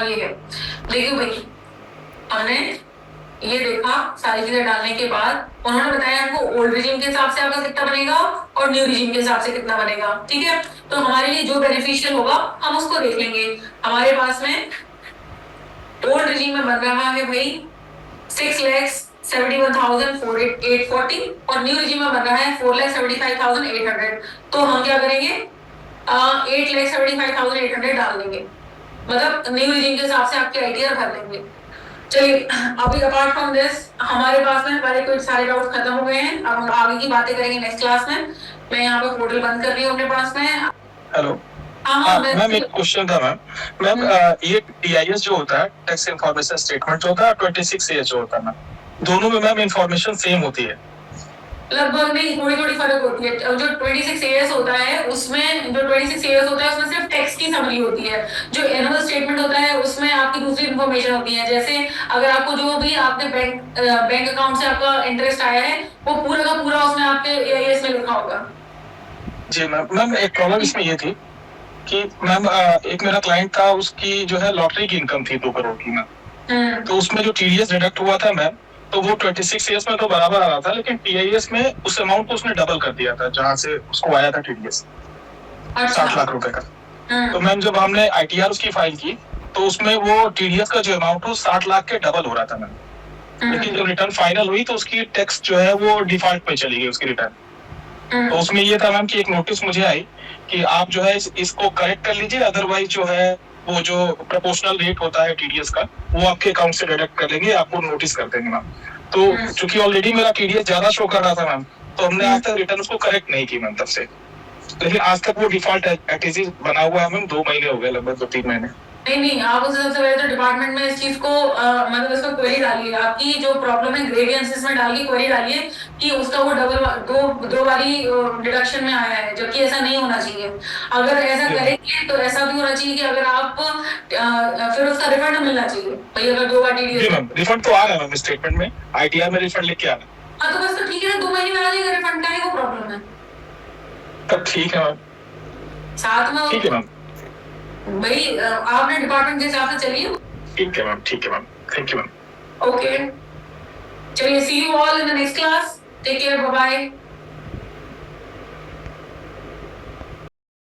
ये है, देखिए भाई हमने ये देखा सारी चीजें डालने के बाद उन्होंने बताया हमको ओल्ड रिजीम के हिसाब से आपका कितना बनेगा और न्यू रिजीम के हिसाब से कितना बनेगा। ठीक है, तो हमारे लिए जो बेनिफिशियल होगा हम उसको देख लेंगे। हमारे पास में ओल्ड रिजीम में बन रहा है भाई 6,71,840 और न्यू रिजीम में बन रहा है 4,75,800। तो हम क्या करेंगे 8,75,800 डाल देंगे, मतलब न्यू रिजीम के हिसाब से आपके ITR भर देंगे। चलिए, अभी अपार्ट फ्रॉम दिस हमारे पास में हमारे कुछ सारे डाउट खत्म हो गए हैं। अब हम आगे की बातें करेंगे नेक्स्ट क्लास में। मैं यहाँ पे पोर्टल बंद कर रही हूँ अपने पास में। हेलो मैम, एक क्वेश्चन था मैम, ये TIS जो होता है टैक्स इन्फॉर्मेशन स्टेटमेंट जो होता है 26 AS जो होता है मैम, दोनों में मैम इन्फॉर्मेशन सेम होती है? लगभग नहीं, थोड़ी थोड़ी फर्क होती है। जो 26 AS होता है उसमें उसमें सिर्फ टैक्स की समरी होती है। जो एनुअल स्टेटमेंट होता है उसमें आपकी दूसरी इन्फॉर्मेशन होती है, जैसे अगर आपको जो भी आपने बैंक अकाउंट से आपका इंटरेस्ट आया है वो पूरा का पूरा उसमें आपके AIS में लिखा होगा। जी मैम, एक प्रॉब्लम इसमें ये थी कि मैम एक मेरा क्लाइंट था, उसकी जो है लॉटरी की इनकम थी 2 करोड़ की मैम, तो उसमें जो TDS डिडक्ट हुआ था मैम, तो वो 26 AS में तो बराबर आ रहा था, लेकिन TIS में उस अमाउंट को उसने डबल कर दिया था जहां से उसको आया था TDS 60 लाख रुपए का। तो मैम जब हमने ITR उसकी फाइल की तो उसमें वो TDS का जो अमाउंट हो 60 लाख के डबल हो रहा था मैम, लेकिन जब रिटर्न फाइनल हुई तो उसकी टैक्स जो है वो डिफॉल्ट पे चली गई उसकी रिटर्न। तो उसमें ये था मैम कि एक नोटिस मुझे आई कि आप जो है इसको करेक्ट कर लीजिए, अदरवाइज जो है वो जो प्रोपोर्शनल रेट होता है TDS का वो आपके अकाउंट से डिडक्ट कर लेंगे, आपको नोटिस कर देंगे मैम। तो चूंकि ऑलरेडी मेरा TDS ज्यादा शो कर रहा था मैम, तो हमने आज तक रिटर्न उसको करेक्ट नहीं की मैम तब से, लेकिन आज तक वो डिफॉल्ट एटीसी बना हुआ है मैम। 2 महीने हो गए, लगभग 2-3 महीने। नहीं, आप उससे सबसे पहले तो डिपार्टमेंट में इस चीज को मतलब इसको क्वेरी डालिए, आपकी जो प्रॉब्लम है ग्रेवियंसेस में डालिए, क्वेरी डालिए कि उसका वो दो बारी डिडक्शन में आया है, जबकि ऐसा नहीं होना चाहिए। अगर ऐसा करेंगे तो ऐसा भी होना चाहिए कि अगर आप फिर उसका रिफंड मिलना चाहिए भाई, अगर 2 बार टीडीएस। जी मैम, रिफंड तो आ रहा है मैम, स्टेटमेंट में आईटीआर में रिफंड लेके आ रहा है। हाँ तो बस तो ठीक है ना, 2 महीने में आ जाएगा रिफंड, का ही वो प्रॉब्लम है। तब ठीक है मैम, साथ में ठीक है मैम, भाई आपने डिपार्टमेंट के हिसाब से चलिए। ठीक है मैम, ठीक है ma'am, thank you ma'am. Okay, चलिए, see you all in the next class, take care, bye bye.